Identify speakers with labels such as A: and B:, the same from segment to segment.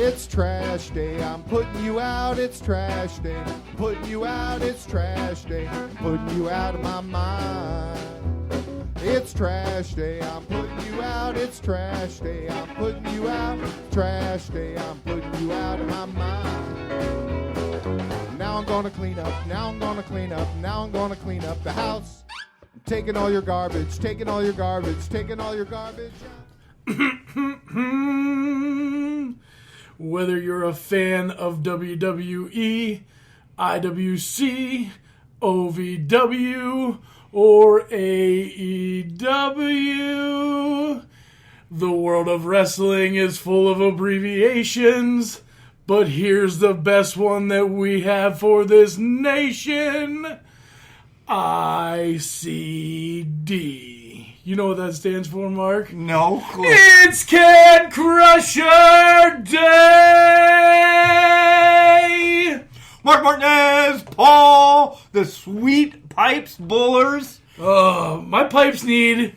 A: It's trash day, I'm putting you out, it's trash day. Putting you out, it's trash day. Putting you out of my mind. It's trash day, I'm putting you out, it's trash day. I'm putting you out, trash day. I'm putting you out of my mind. Now I'm gonna clean up, now I'm gonna clean up, now I'm gonna clean up the house. I'm taking all your garbage, taking all your garbage, taking all your garbage out.
B: Whether you're a fan of WWE, IWC, OVW, or AEW, the world of wrestling is full of abbreviations, but here's the best one that we have for this nation, ICD. You know what that stands for, Mark?
C: No clue.
B: It's Can Crusher Day!
C: Mark Martinez, Paul, the Sweet Pipes Bullers.
B: My pipes need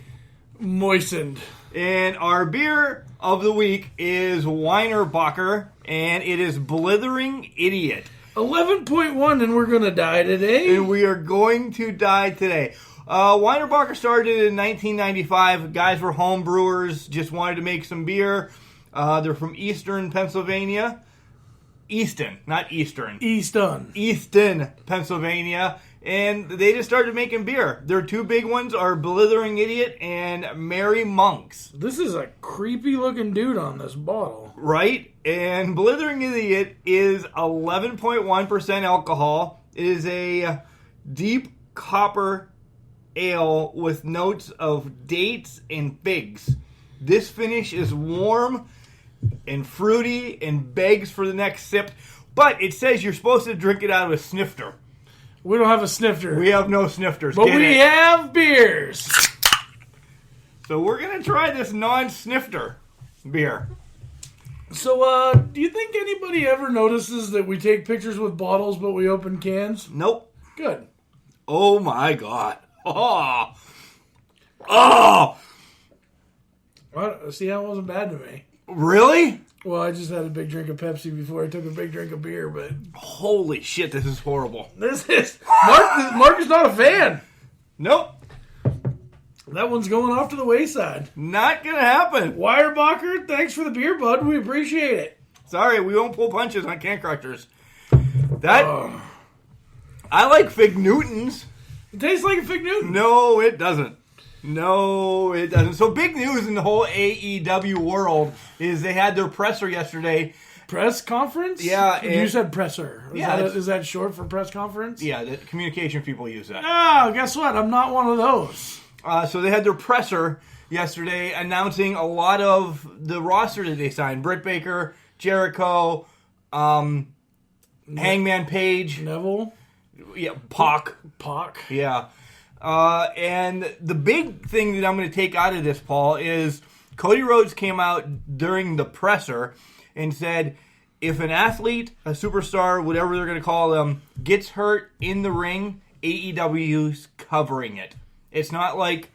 B: moistened.
C: And our beer of the week is Weinerbacher, and it is Blithering Idiot.
B: 11.1, and we're going to die today.
C: And we are going to die today. Weinerbacher started in 1995. Guys were home brewers, just wanted to make some beer. They're from Eastern Pennsylvania. Easton, not Eastern. Easton, Pennsylvania. And they just started making beer. Their two big ones are Blithering Idiot and Merry Monks.
B: This is a creepy looking dude on this bottle.
C: Right? And Blithering Idiot is 11.1% alcohol. It is a deep copper ale with notes of dates and figs. This finish is warm and fruity and begs for the next sip, but it says you're supposed to drink it out of a snifter.
B: We don't have a snifter.
C: We have no snifters.
B: But we have beers.
C: So we're going to try this non-snifter beer.
B: So, do you think anybody ever notices that we take pictures with bottles but we open cans?
C: Nope.
B: Good.
C: Oh my God. Oh. Oh.
B: Well, see, that wasn't bad to me.
C: Really?
B: Well, I just had a big drink of Pepsi before I took a big drink of beer, but...
C: Holy shit, this is horrible.
B: This is... Mark is not a fan.
C: Nope.
B: That one's going off to the wayside.
C: Not gonna happen.
B: Weinerbacher, thanks for the beer, bud. We appreciate it.
C: Sorry, we won't pull punches on Can Crushers. I like Fig Newtons.
B: It tastes like a Fig Newton.
C: No, it doesn't. No, it doesn't. So big news in the whole AEW world is they had their presser yesterday.
B: Press conference?
C: Yeah.
B: You said presser. Is that short for press conference?
C: Yeah, the communication people use that.
B: Oh, guess what? I'm not one of those.
C: So they had their presser yesterday announcing a lot of the roster that they signed. Britt Baker, Jericho, Hangman Page.
B: Neville?
C: Yeah, Pac. Yeah. And the big thing that I'm going to take out of this, Paul, is Cody Rhodes came out during the presser and said, if an athlete, a superstar, whatever they're going to call them, gets hurt in the ring, AEW's covering it. It's not like,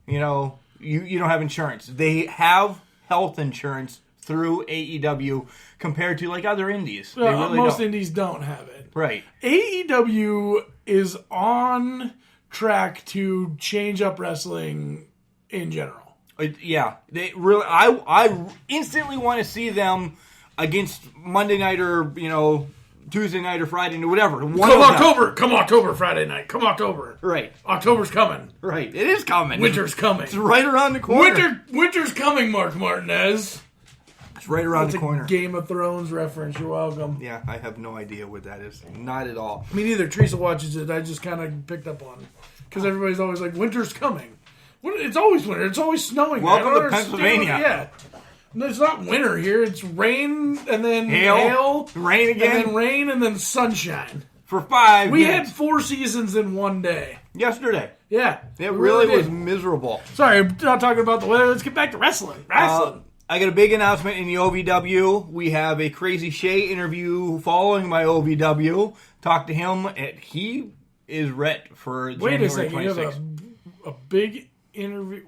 C: you don't have insurance. They have health insurance through AEW compared to like other indies.
B: Well, most indies don't have it.
C: Right.
B: AEW is on track to change up wrestling in general.
C: Yeah, they really. I instantly want to see them against Monday night or Tuesday night or Friday night, whatever.
B: Come October, Friday night. Come October.
C: Right.
B: October's coming.
C: Right. It is coming.
B: Winter's coming.
C: It's right around the corner.
B: Winter's coming, Mark Martinez.
C: It's right around the corner.
B: A Game of Thrones reference. You're welcome.
C: Yeah, I have no idea what that is. Not at all.
B: Me neither. Teresa watches it. I just kind of picked up on it. Because everybody's always like, winter's coming. It's always winter. It's always snowing.
C: Welcome to Pennsylvania.
B: Yeah. No, it's not winter here. It's rain and then
C: hail, rain again.
B: And then rain and then sunshine.
C: For 5
B: We
C: minutes.
B: had 4 seasons in one day.
C: Yesterday.
B: Yeah.
C: It really was miserable.
B: Sorry, I'm not talking about the weather. Let's get back to wrestling.
C: I got a big announcement in the OVW. We have a Crazy Shay interview following my OVW. Talk to him. He is ret for January 26th.
B: Wait a second. You have a big interview.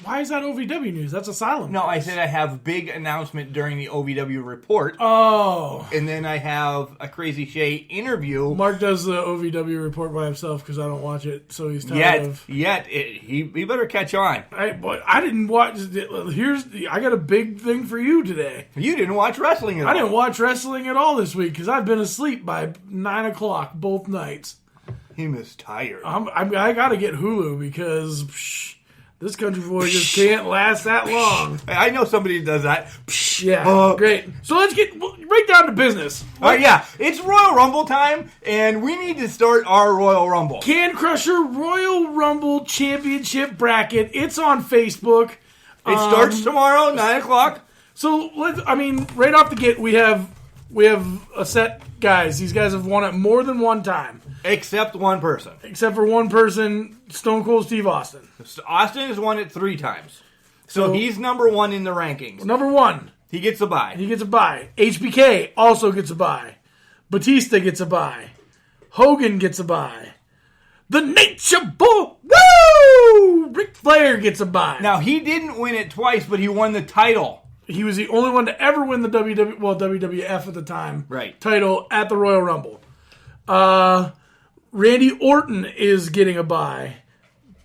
B: Why is that OVW news? That's Asylum.
C: No, I said I have big announcement during the OVW report.
B: Oh.
C: And then I have a Crazy Shay interview.
B: Mark does the OVW report by himself because I don't watch it, so he's tired of...
C: He better catch on.
B: I didn't watch... I got a big thing for you today.
C: You didn't watch wrestling at all.
B: I didn't watch wrestling at all this week because I've been asleep by 9 o'clock both nights.
C: He was tired.
B: I got to get Hulu because... This country boy just can't last that long.
C: I know somebody who does that.
B: Yeah, great. So let's get right down to business.
C: All right, yeah. It's Royal Rumble time, and we need to start our Royal Rumble.
B: Can Crusher Royal Rumble Championship Bracket. It's on Facebook.
C: It starts tomorrow, 9 o'clock.
B: So, right off the gate, we have a set guys. These guys have won it more than one time.
C: Except one person.
B: Except for one person, Stone Cold Steve Austin.
C: Austin has won it 3 times. So he's number 1 in the rankings.
B: Number 1.
C: He gets a bye.
B: HBK also gets a bye. Batista gets a bye. Hogan gets a bye. The Nature Boy, woo! Ric Flair gets a bye.
C: Now, he didn't win it twice, but he won the title.
B: He was the only one to ever win the WWF at the time.
C: Right.
B: Title at the Royal Rumble. Randy Orton is getting a bye.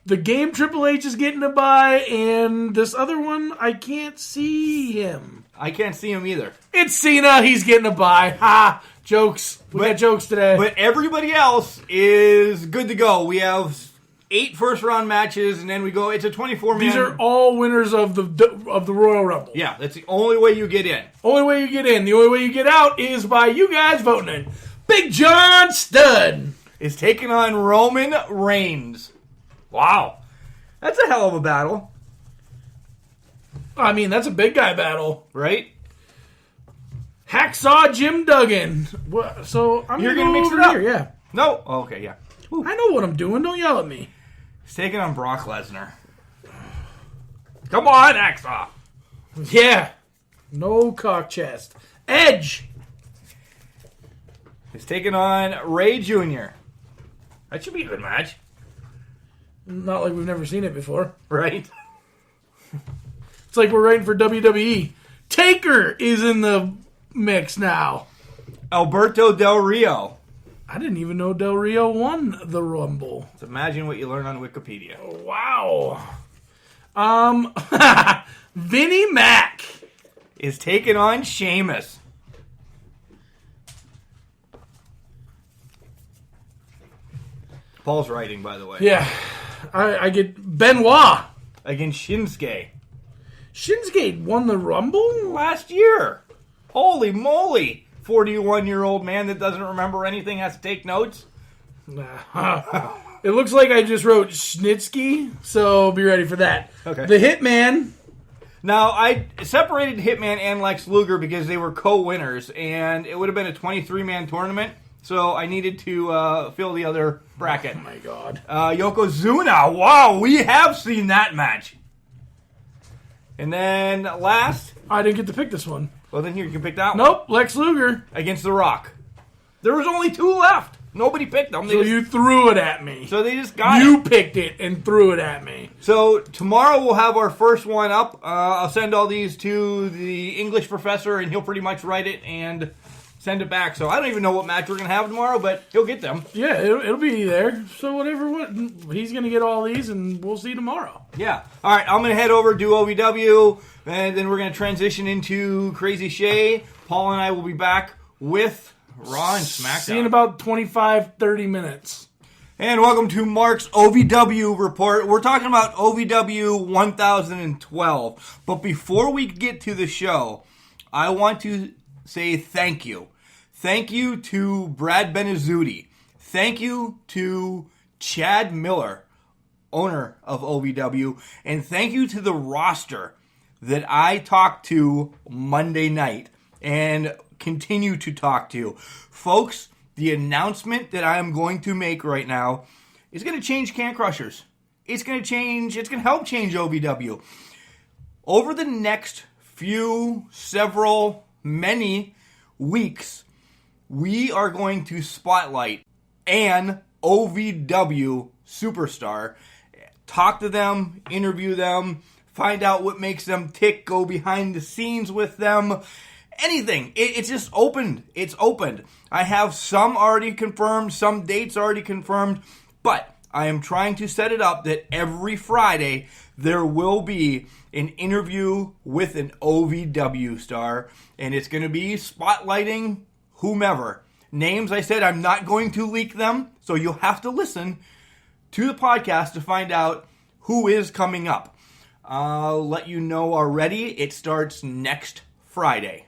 B: The Game Triple H is getting a bye, and this other one, I can't see him.
C: I can't see him either.
B: It's Cena. He's getting a bye. Ha! Jokes. We got jokes today.
C: But everybody else is good to go. We have 8 first-round matches, and then we go. It's a 24-man.
B: These are all winners of the Royal Rumble.
C: Yeah, that's the only way you get in.
B: Only way you get in. The only way you get out is by you guys voting in. Big John Studd
C: is taking on Roman Reigns. Wow. That's a hell of a battle.
B: I mean, that's a big guy battle.
C: Right?
B: Hacksaw Jim Duggan. So I'm
C: You're
B: going to
C: mix it up.
B: Here, yeah.
C: No? Oh, okay, yeah.
B: Ooh. I know what I'm doing. Don't yell at me.
C: He's taking on Brock Lesnar. Come on, Hacksaw.
B: Yeah. No cock chest. Edge.
C: He's taking on Ray Jr. That should be a good match.
B: Not like we've never seen it before.
C: Right?
B: It's like we're waiting for WWE. Taker is in the mix now.
C: Alberto Del Rio.
B: I didn't even know Del Rio won the Rumble.
C: So imagine what you learn on Wikipedia.
B: Wow. Vinnie Mac
C: is taking on Sheamus. Paul's writing, by the way.
B: Yeah. I get Benoit.
C: Against Shinsuke.
B: Shinsuke won the Rumble?
C: Last year. Holy moly. 41-year-old man that doesn't remember anything has to take notes.
B: It looks like I just wrote Schnitsky, so be ready for that.
C: Okay.
B: The Hitman.
C: Now, I separated Hitman and Lex Luger because they were co-winners, and it would have been a 23-man tournament. So I needed to fill the other bracket.
B: Oh, my God.
C: Yokozuna. Wow, we have seen that match. And then last...
B: I didn't get to pick this one.
C: Well, then here, you can pick that one.
B: Nope, Lex Luger.
C: Against The Rock. There was only 2 left. Nobody picked them.
B: You threw it at me.
C: So they just got
B: You picked it and threw it at me.
C: So tomorrow we'll have our first one up. I'll send all these to the English professor, and he'll pretty much write it and... send it back. So I don't even know what match we're going to have tomorrow, but he'll get them.
B: Yeah, it'll be there. So he's going to get all these, and we'll see tomorrow.
C: Yeah. All right, I'm going to head over to OVW, and then we're going to transition into Crazy Shay. Paul and I will be back with Raw and SmackDown.
B: See you in about 25, 30 minutes.
C: And welcome to Mark's OVW report. We're talking about OVW 1012. But before we get to the show, I want to say thank you. Thank you to Brad Benizzuti. Thank you to Chad Miller, owner of OVW. And thank you to the roster that I talked to Monday night and continue to talk to. Folks, the announcement that I am going to make right now is going to change Can Crushers. It's going to help change OVW. Over the next many weeks, we are going to spotlight an OVW superstar, talk to them, interview them, find out what makes them tick, go behind the scenes with them. Anything. It's just opened. It's opened. I have some already confirmed, some dates already confirmed, but I am trying to set it up that every Friday there will be an interview with an OVW star, and it's going to be spotlighting whomever. Names, I said, I'm not going to leak them, so you'll have to listen to the podcast to find out who is coming up. I'll let you know already. It starts next Friday.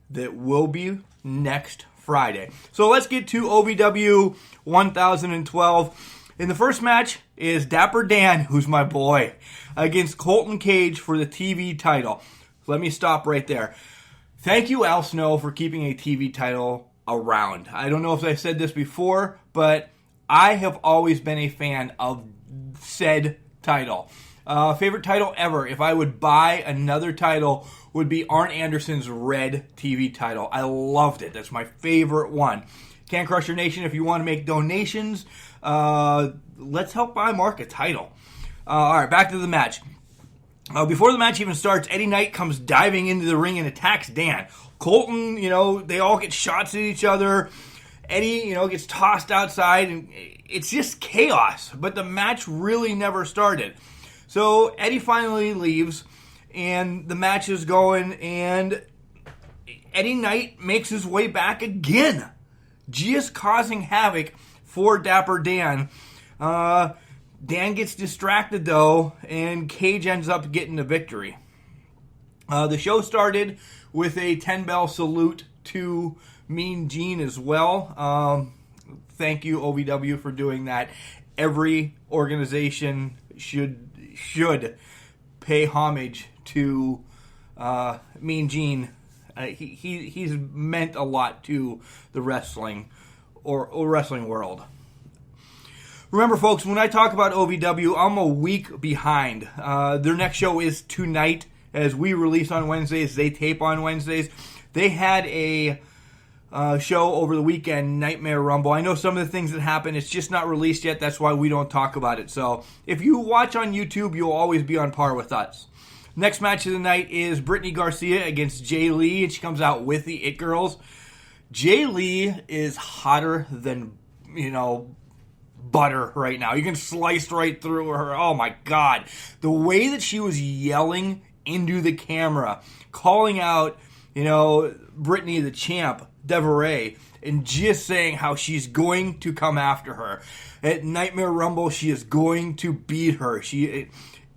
C: That will be next Friday. So let's get to OVW 1012. In the first match is Dapper Dan, who's my boy, against Colton Cage for the TV title. Let me stop right there. Thank you, Al Snow, for keeping a TV title around. I don't know if I said this before, but I have always been a fan of said title. Favorite title ever, if I would buy another title, would be Arn Anderson's Red TV title. I loved it. That's my favorite one. Can Crusher Nation, if you want to make donations, let's help buy Mark a title. All right, back to the match. Before the match even starts, Eddie Knight comes diving into the ring and attacks Dan. Colton, they all get shots at each other. Eddie, gets tossed outside, and it's just chaos. But the match really never started. So Eddie finally leaves, and the match is going, and Eddie Knight makes his way back again, just causing havoc for Dapper Dan. Dan gets distracted, though, and Cage ends up getting the victory. The show started with a 10-bell salute to Mean Gene as well. Thank you, OVW, for doing that. Every organization should pay homage to Mean Gene. He's meant a lot to the wrestling or wrestling world. Remember, folks, when I talk about OVW, I'm a week behind. Their next show is tonight. As we release on Wednesdays, they tape on Wednesdays. They had a show over the weekend, Nightmare Rumble. I know some of the things that happened. It's just not released yet. That's why we don't talk about it. So if you watch on YouTube, you'll always be on par with us. Next match of the night is Brittany Garcia against Jay Lee, and she comes out with the It Girls. Jay Lee is hotter than, butter right now. You can slice right through her. Oh, my God. The way that she was yelling into the camera, calling out, Brittany the champ, Deveray, and just saying how she's going to come after her. At Nightmare Rumble, she is going to beat her.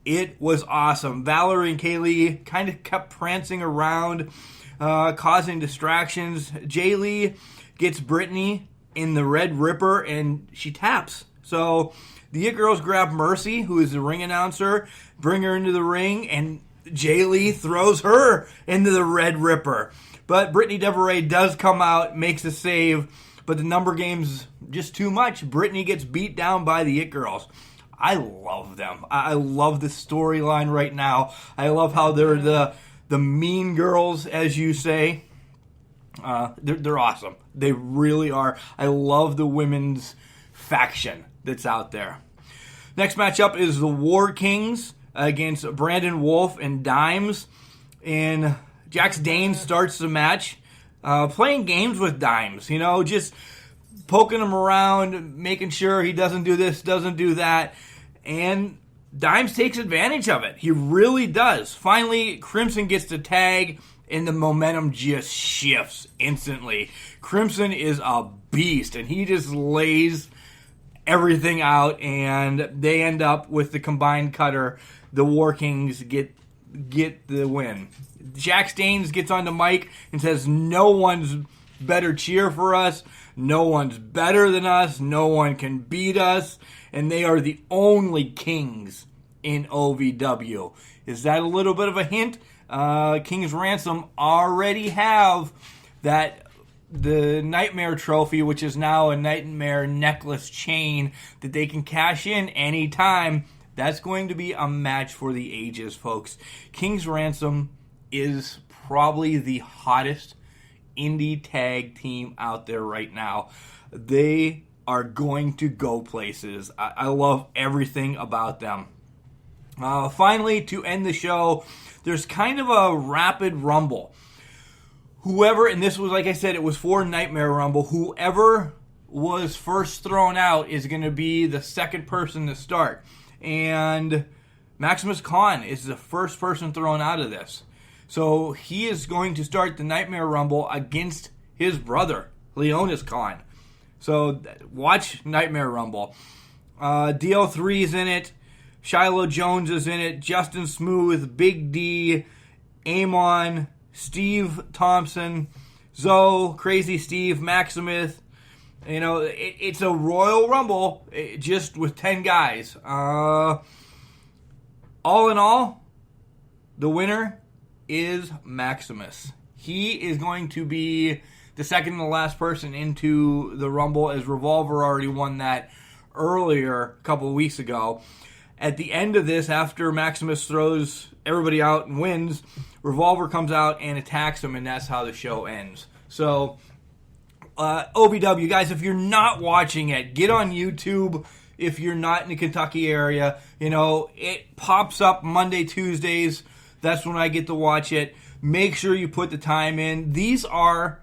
C: It was awesome. Valerie and Kaylee kind of kept prancing around, causing distractions. Jay Lee gets Brittany in the Red Ripper, and she taps. So the It Girls grab Mercy, who is the ring announcer, bring her into the ring, and Jay Lee throws her into the Red Ripper. But Brittany Deveray does come out, makes a save, but the number game's just too much. Brittany gets beat down by the It Girls. I love them. I love the storyline right now. I love how they're the mean girls, as you say. They're awesome. They really are. I love the women's faction that's out there. Next matchup is the War Kings against Brandon Wolf and Dimes. And Jax Dane starts the match playing games with Dimes. Just poking him around, making sure he doesn't do this, doesn't do that. And Dimes takes advantage of it. He really does. Finally, Crimson gets the tag, and the momentum just shifts instantly. Crimson is a beast, and he just lays everything out, and they end up with the combined cutter. The War Kings get the win. Jax Danes gets on the mic and says, no one's better cheer for us. No one's better than us. No one can beat us. And they are the only kings in OVW. Is that a little bit of a hint? King's Ransom already have the Nightmare Trophy, which is now a Nightmare necklace chain that they can cash in anytime. That's going to be a match for the ages, folks. King's Ransom is probably the hottest indie tag team out there right now. They are going to go places. I love everything about them. Finally, to end the show, there's kind of a rapid rumble. Whoever, and this was, like I said, it was for Nightmare Rumble, whoever was first thrown out is going to be the second person to start. And Maximus Khan is the first person thrown out of this. So he is going to start the Nightmare Rumble against his brother, Leonis Khan. So watch Nightmare Rumble. DL3 is in it. Shiloh Jones is in it. Justin Smooth, Big D, Amon, Steve Thompson, Zoe, Crazy Steve, Maximus. You know, it's a Royal Rumble just with 10 guys. All in all, the winner is Maximus. He is going to be the second and the last person into the Rumble, as Revolver already won that earlier a couple of weeks ago. At the end of this, after Maximus throws everybody out and wins, Revolver comes out and attacks him, and that's how the show ends. So, OVW, guys, if you're not watching it, get on YouTube. If you're not in the Kentucky area, you know, it pops up Monday, Tuesdays. That's when I get to watch it. Make sure you put the time in. These are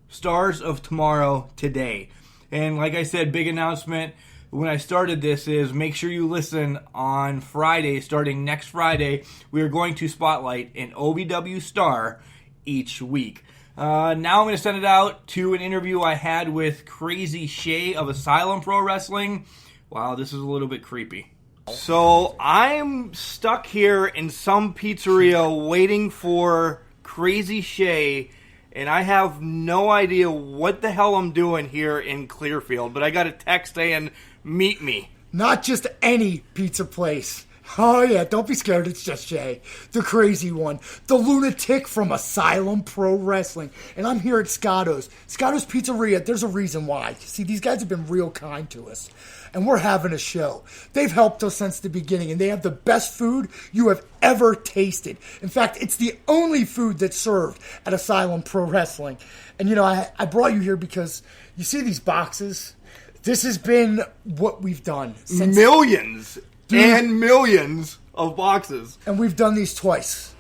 C: Stars of Tomorrow today. And like I said, big announcement when I started this is make sure you listen on Friday. Starting next Friday, we are going to spotlight an OVW star each week. Now I'm going to send it out to an interview I had with Crazy Shay of Asylum Pro Wrestling. Wow, this is a little bit creepy. So I'm stuck here in some pizzeria waiting for Crazy Shay, and I have no idea what the hell I'm doing here in Clearfield, but I got a text saying, meet me.
D: Not just any pizza place. Oh yeah, don't be scared, it's just Shay, the crazy one, the lunatic from Asylum Pro Wrestling. And I'm here at Scotto's Pizzeria. There's a reason why. See, these guys have been real kind to us, and we're having a show. They've helped us since the beginning, and they have the best food you have ever tasted. In fact, it's the only food that's served at Asylum Pro Wrestling. And you know, I brought you here because you see these boxes? This has been what we've done since
C: millions and millions of boxes.
D: And we've done these twice.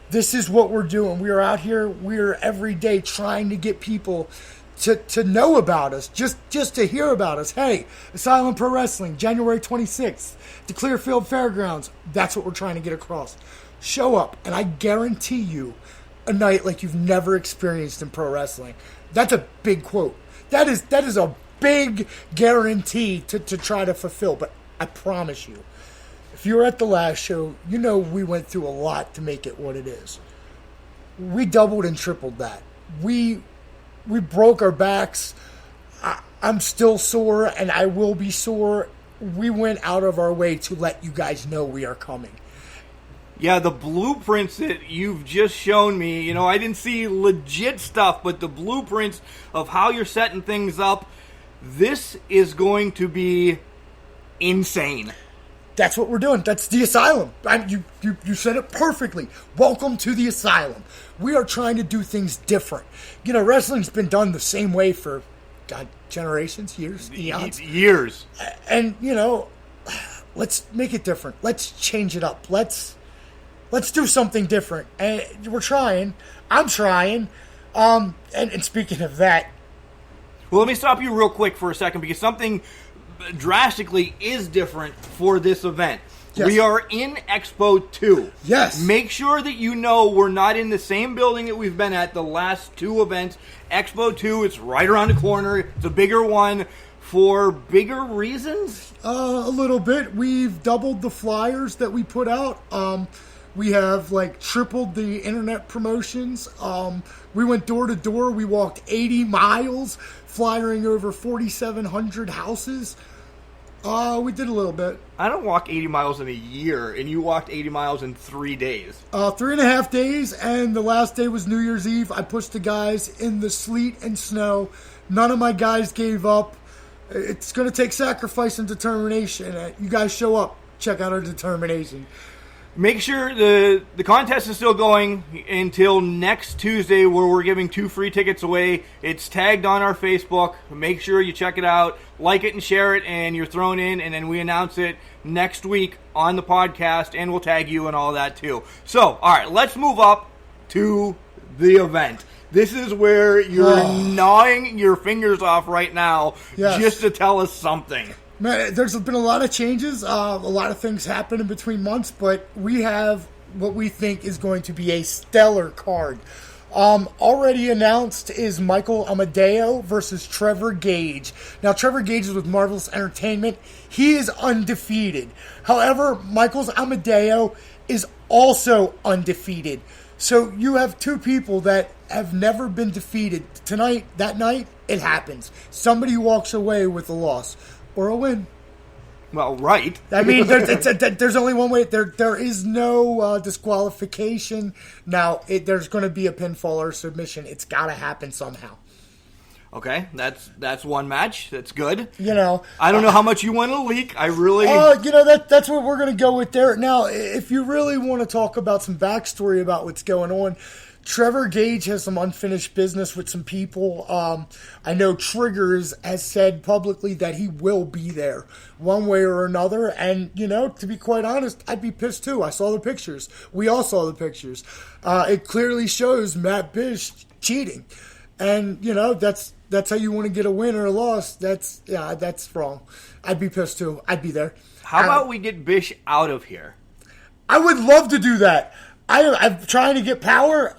D: This is what we're doing. We are out here, we're every day trying to get people to know about us, just to hear about us. Hey, Asylum Pro Wrestling, January 26th, the Clearfield Fairgrounds. That's what we're trying to get across. Show up, and I guarantee you a night like you've never experienced in pro wrestling. That's a big quote. That is a big guarantee to try to fulfill, but I promise you, if you were at the last show, you know we went through a lot to make it what it is. We doubled and tripled that. We broke our backs. I'm still sore, and I will be sore. We went out of our way to let you guys know we are coming.
C: Yeah, the blueprints that you've just shown me, you know, I didn't see legit stuff, but the blueprints of how you're setting things up, this is going to be insane.
D: That's what we're doing. That's the Asylum. You said it perfectly. Welcome to the Asylum. We are trying to do things different. You know, wrestling's been done the same way for, God, generations, years, eons.
C: Years.
D: And, you know, let's make it different. Let's change it up. Let's do something different. And we're trying. I'm trying. And speaking of that.
C: Well, let me stop you real quick for a second, because something drastically is different for this event.
D: Yes.
C: We are in Expo 2.
D: Yes.
C: Make sure that you know we're not in the same building that we've been at the last two events. Expo 2, it's right around the corner. It's a bigger one for bigger reasons?
D: A little bit. We've doubled the flyers that we put out. We have tripled the internet promotions. We went door to door. We walked 80 miles, flyering over 4,700 houses. We did a little bit.
C: I don't walk 80 miles in a year, and you walked 80 miles in 3 days.
D: 3.5 days, and the last day was New Year's Eve. I pushed the guys in the sleet and snow. None of my guys gave up. It's going to take sacrifice and determination. You guys show up. Check out our determination.
C: Make sure the contest is still going until next Tuesday, where we're giving 2 free tickets away. It's tagged on our Facebook. Make sure you check it out, like it and share it, and you're thrown in, and then we announce it next week on the podcast, and we'll tag you and all that too. So, all right, let's move up to the event. This is where you're gnawing your fingers off right now just to tell us something.
D: Man, there's been a lot of changes, a lot of things happen in between months, but we have what we think is going to be a stellar card. Already announced is Michael Amadeo versus Trevor Gage. Now, Trevor Gage is with Marvelous Entertainment. He is undefeated. However, Michael Amadeo is also undefeated. So you have two people that have never been defeated. Tonight, that night, it happens. Somebody walks away with a loss. Or a win.
C: Well, right.
D: I mean, there's only one way. There is no disqualification. Now, there's going to be a pinfall or submission. It's got to happen somehow.
C: Okay, that's one match. That's good.
D: You know,
C: I don't know how much you want to leak. I really.
D: That's what we're going to go with there. Now, if you really want to talk about some backstory about what's going on, Trevor Gage has some unfinished business with some people. I know Triggers has said publicly that he will be there one way or another. And, to be quite honest, I'd be pissed too. I saw the pictures. We all saw the pictures. It clearly shows Matt Bish cheating. And, that's how you want to get a win or a loss. That's wrong. I'd be pissed too. I'd be there.
C: How about we get Bish out of here?
D: I would love to do that. I'm trying to get power.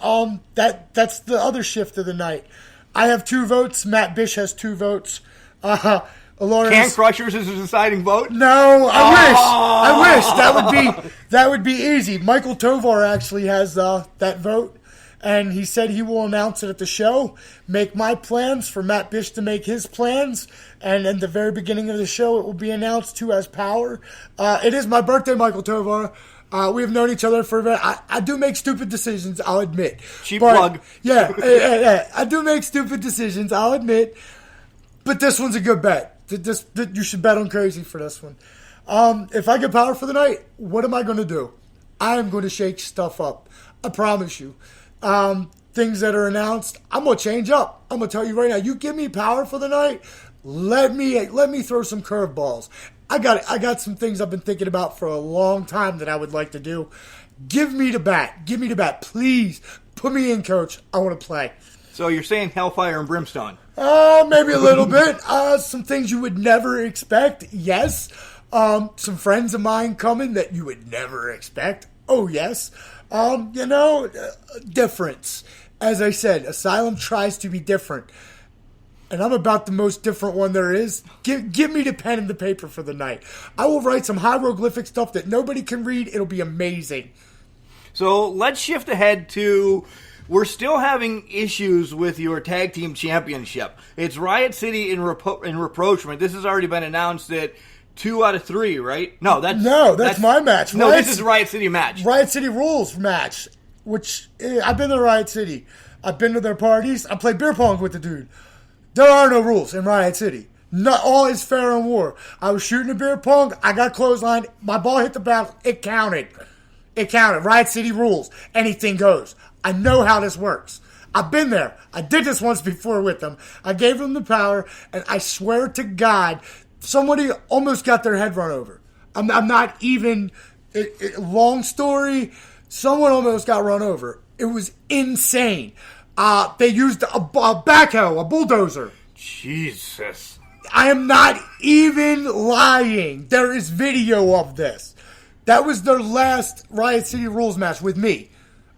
D: That's the other shift of the night. I have 2 votes. Matt Bish has 2 votes.
C: Can Crushers is a deciding vote?
D: No, I wish. That would be easy. Michael Tovar actually has that vote, and he said he will announce it at the show. Make my plans for Matt Bish to make his plans, and in the very beginning of the show, it will be announced who has power. It is my birthday, Michael Tovar. We have known each other for a bit. I do make stupid decisions, I'll admit.
C: Cheap plug.
D: Yeah, I do make stupid decisions, I'll admit. But this one's a good bet. You should bet on crazy for this one. If I get power for the night, what am I going to do? I am going to shake stuff up. I promise you. Things that are announced, I'm going to change up. I'm going to tell you right now, you give me power for the night, let me throw some curveballs. I got some things I've been thinking about for a long time that I would like to do. Give me the bat. Give me the bat. Please. Put me in, coach. I want to play.
C: So you're saying hellfire and brimstone?
D: Maybe a little bit. Some things you would never expect. Yes. Some friends of mine coming that you would never expect. Oh, yes. Difference. As I said, Asylum tries to be different. And I'm about the most different one there is. Give me the pen and the paper for the night. I will write some hieroglyphic stuff that nobody can read. It'll be amazing.
C: So let's shift ahead to... We're still having issues with your tag team championship. It's Riot City in Rapprochement. This has already been announced that 2 out of 3, right? No, that's
D: my match.
C: No, this is Riot City match.
D: Riot City Rules match, which I've been to Riot City. I've been to their parties. I played beer pong with the dude. There are no rules in Riot City. Not all is fair in war. I was shooting a beer pong. I got clotheslined. My ball hit the bat. It counted. It counted. Riot City rules. Anything goes. I know how this works. I've been there. I did this once before with them. I gave them the power, and I swear to God, somebody almost got their head run over. I'm not even... long story. Someone almost got run over. It was insane. They used a backhoe, a bulldozer.
C: Jesus.
D: I am not even lying. There is video of this. That was their last Riot City Rules match with me.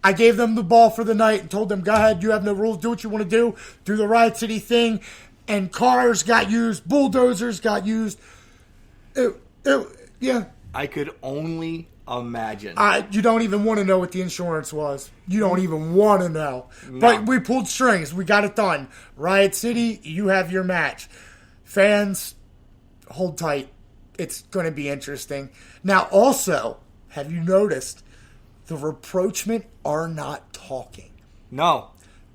D: I gave them the ball for the night and told them, go ahead, you have no rules, do what you want to do the Riot City thing. And cars got used, bulldozers got used. Yeah.
C: I could only imagine.
D: You don't even want to know what the insurance was. You don't even want to know.
C: No.
D: But we pulled strings. We got it done. Riot City, you have your match. Fans, hold tight. It's going to be interesting. Now, also, have you noticed the Rapprochement are not talking?
C: No.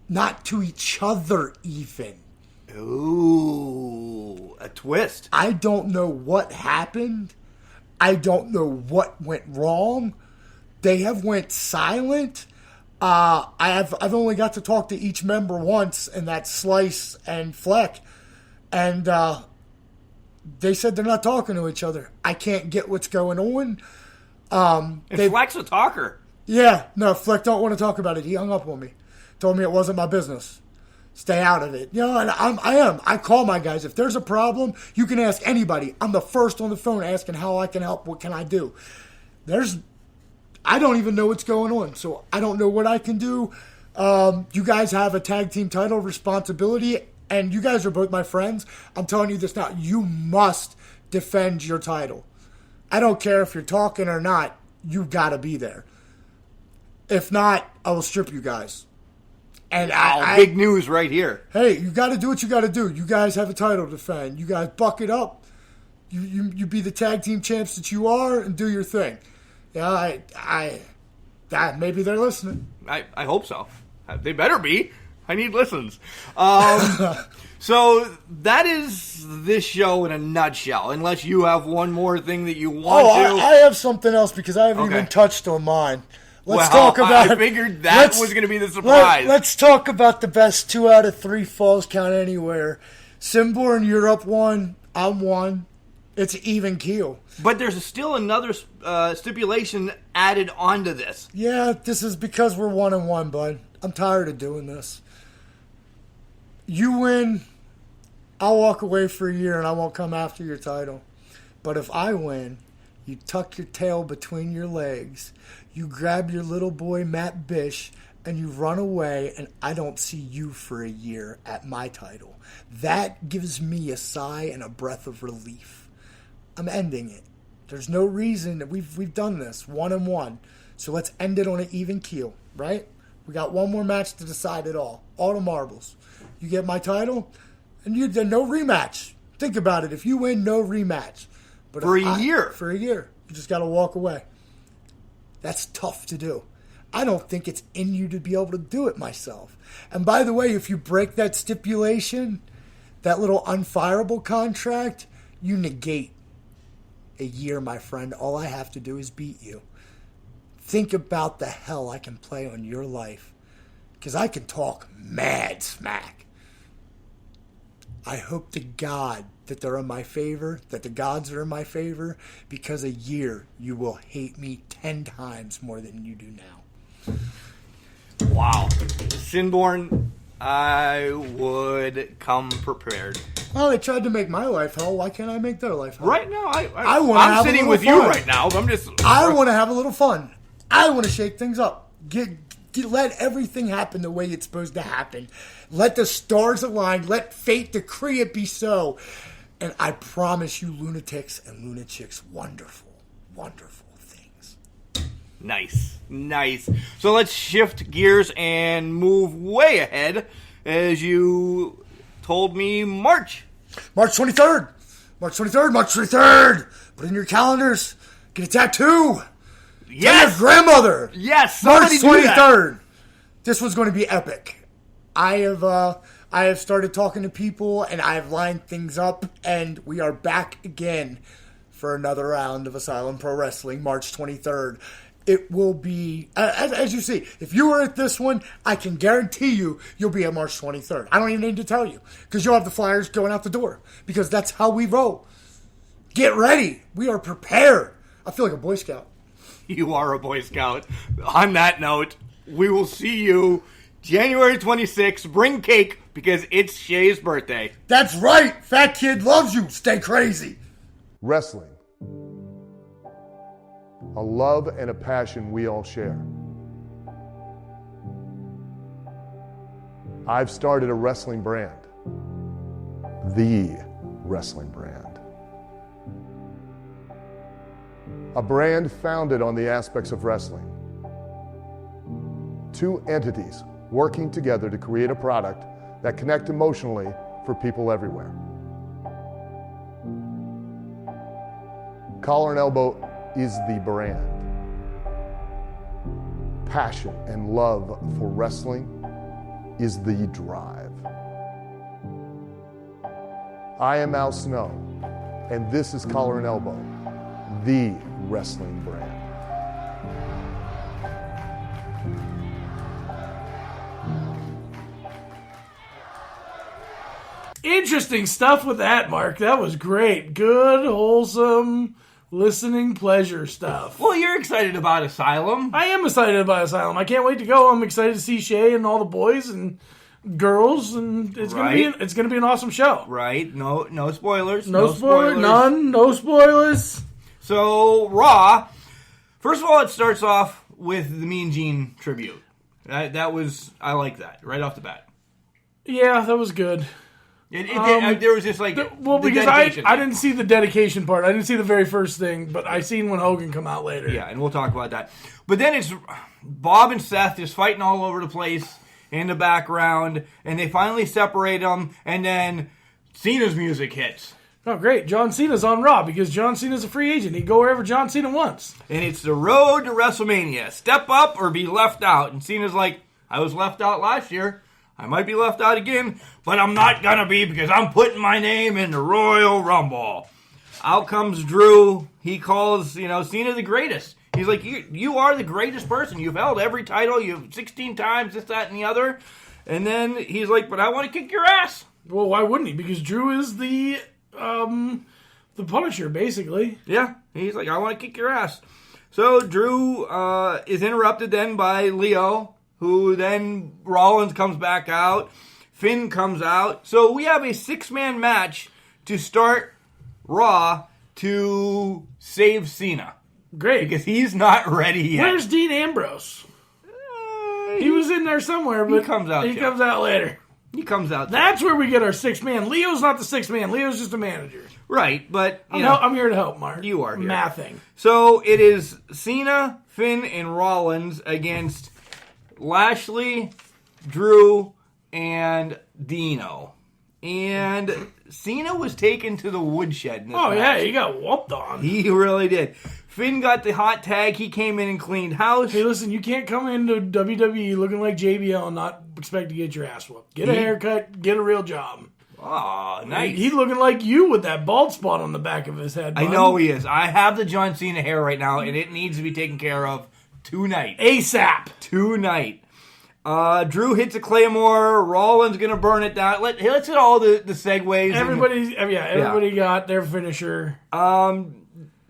D: Not to each other, even.
C: Ooh, a twist.
D: I don't know what happened. I don't know what went wrong. They have went silent. I've only got to talk to each member once, and that's Slice and Fleck, and they said they're not talking to each other. I can't get what's going on.
C: And Fleck's a talker.
D: Yeah, no, Fleck don't want to talk about it. He hung up on me, told me it wasn't my business. Stay out of it. You know, and I am. I call my guys. If there's a problem, you can ask anybody. I'm the first on the phone asking how I can help. What can I do? I don't even know what's going on, so I don't know what I can do. You guys have a tag team title responsibility, and you guys are both my friends. I'm telling you this now. You must defend your title. I don't care if you're talking or not. You've got to be there. If not, I will strip you guys. And
C: big news right here.
D: Hey, you got to do what you got to do. You guys have a title to defend. You guys buck it up. You be the tag team champs that you are, and do your thing. Yeah, maybe they're listening.
C: I hope so. They better be. I need listens. So that is this show in a nutshell. Unless you have one more thing that you want to.
D: I have something else because I haven't even touched on mine. Let's talk about.
C: I figured that was going to be the surprise.
D: Let's talk about the best 2 out of 3 falls count anywhere. Simborn, you're up 1. I'm 1. It's even keel.
C: But there's still another stipulation added onto this.
D: Yeah, this is because we're 1-1, bud. I'm tired of doing this. You win, I'll walk away for a year and I won't come after your title. But if I win, you tuck your tail between your legs, you grab your little boy Matt Bish, and you run away, and I don't see you for a year at my title. That gives me a sigh and a breath of relief. I'm ending it. There's no reason that we've done this 1-1. So let's end it on an even keel, right? We got one more match to decide it all the marbles. You get my title, and no rematch. Think about it. If you win, no rematch. But
C: for a year.
D: For a year. You just got to walk away. That's tough to do. I don't think it's in you to be able to do it myself. And by the way, if you break that stipulation, that little unfireable contract, you negate a year, my friend. All I have to do is beat you. Think about the hell I can play on your life. Because I can talk mad smack. I hope to God that they're in my favor, that the gods are in my favor, because a year you will hate me 10 times more than you do now.
C: Wow. Sinborn, I would come prepared.
D: Well, they tried to make my life hell. Why can't I make their life hell?
C: Right now,
D: I'm
C: sitting with you right now.
D: I want to have a little fun. I want to shake things up. Let everything happen the way it's supposed to happen. Let the stars align. Let fate decree it be so. And I promise you, lunatics and lunachicks, wonderful, wonderful things.
C: Nice. So let's shift gears and move way ahead. As you told me, March
D: 23rd. March 23rd. Put it in your calendars. Get a tattoo.
C: Yes.
D: Tell your grandmother.
C: Yes.
D: March 23rd. This was going to be epic. I have started talking to people, and I have lined things up, and we are back again for another round of Asylum Pro Wrestling, March 23rd. It will be, as you see, if you were at this one, I can guarantee you'll be at March 23rd. I don't even need to tell you, because you'll have the flyers going out the door, because that's how we roll. Get ready. We are prepared. I feel like a Boy Scout.
C: You are a Boy Scout. On that note, we will see you January 26th. Bring cake because it's Shay's birthday.
D: That's right. Fat Kid loves you. Stay crazy.
A: Wrestling. A love and a passion we all share. I've started a wrestling brand. The wrestling brand. A brand founded on the aspects of wrestling. Two entities working together to create a product that connect emotionally for people everywhere. Collar and Elbow is the brand. Passion and love for wrestling is the drive. I am Al Snow, and this is Collar and Elbow, the wrestling brand.
B: Interesting stuff with that, Mark. That was great. Good, wholesome, listening pleasure stuff.
C: Well, you're excited about Asylum.
B: I am excited about Asylum. I can't wait to go. I'm excited to see Shay and all the boys and girls, and it's gonna be an awesome show.
C: Right? No spoilers.
B: No spoilers. None. No spoilers.
C: So Raw. First of all, it starts off with the Mean Gene tribute. I like that right off the bat.
B: Yeah, that was good.
C: There was just like
B: because I didn't see the dedication part. I didn't see the very first thing, but I seen when Hogan come out later.
C: Yeah, and we'll talk about that. But then it's Bob and Seth just fighting all over the place in the background, and they finally separate them, and then Cena's music hits.
B: Oh, great. John Cena's on Raw because John Cena's a free agent. He'd go wherever John Cena wants.
C: And it's the road to WrestleMania. Step up or be left out. And Cena's like, I was left out last year. I might be left out again, but I'm not going to be because I'm putting my name in the Royal Rumble. Out comes Drew. He calls, Cena the greatest. He's like, you are the greatest person. You've held every title. You've 16 times, this, that, and the other. And then he's like, but I want to kick your ass.
B: Well, why wouldn't he? Because Drew is the Punisher, basically.
C: Yeah. He's like, I want to kick your ass. So Drew is interrupted then by Leo, who then Rollins comes back out. Finn comes out. So we have a 6-man match to start Raw to save Cena.
B: Great.
C: Because he's not ready yet.
B: Where's Dean Ambrose? He was in there somewhere, but
C: he comes out
B: later.
C: He comes out.
B: That's where we get our 6-man. Leo's not the 6-man. Leo's just a manager.
C: Right, but
B: I'm here to help, Mark.
C: You are here.
B: Mathing.
C: So it is Cena, Finn, and Rollins against Lashley, Drew, and Dino. And Cena was taken to the woodshed in this match.
B: Yeah, he got whooped on.
C: He really did. Finn got the hot tag. He came in and cleaned house.
B: Hey, listen, you can't come into WWE looking like JBL and not expect to get your ass whooped. Get a haircut, get a real job.
C: Oh, nice.
B: He's looking like you with that bald spot on the back of his head.
C: I know he is. I have the John Cena hair right now, and it needs to be taken care of tonight.
B: ASAP.
C: Tonight. Drew hits a Claymore. Rollins going to burn it down. Let's hit all the segues.
B: Everybody got their finisher.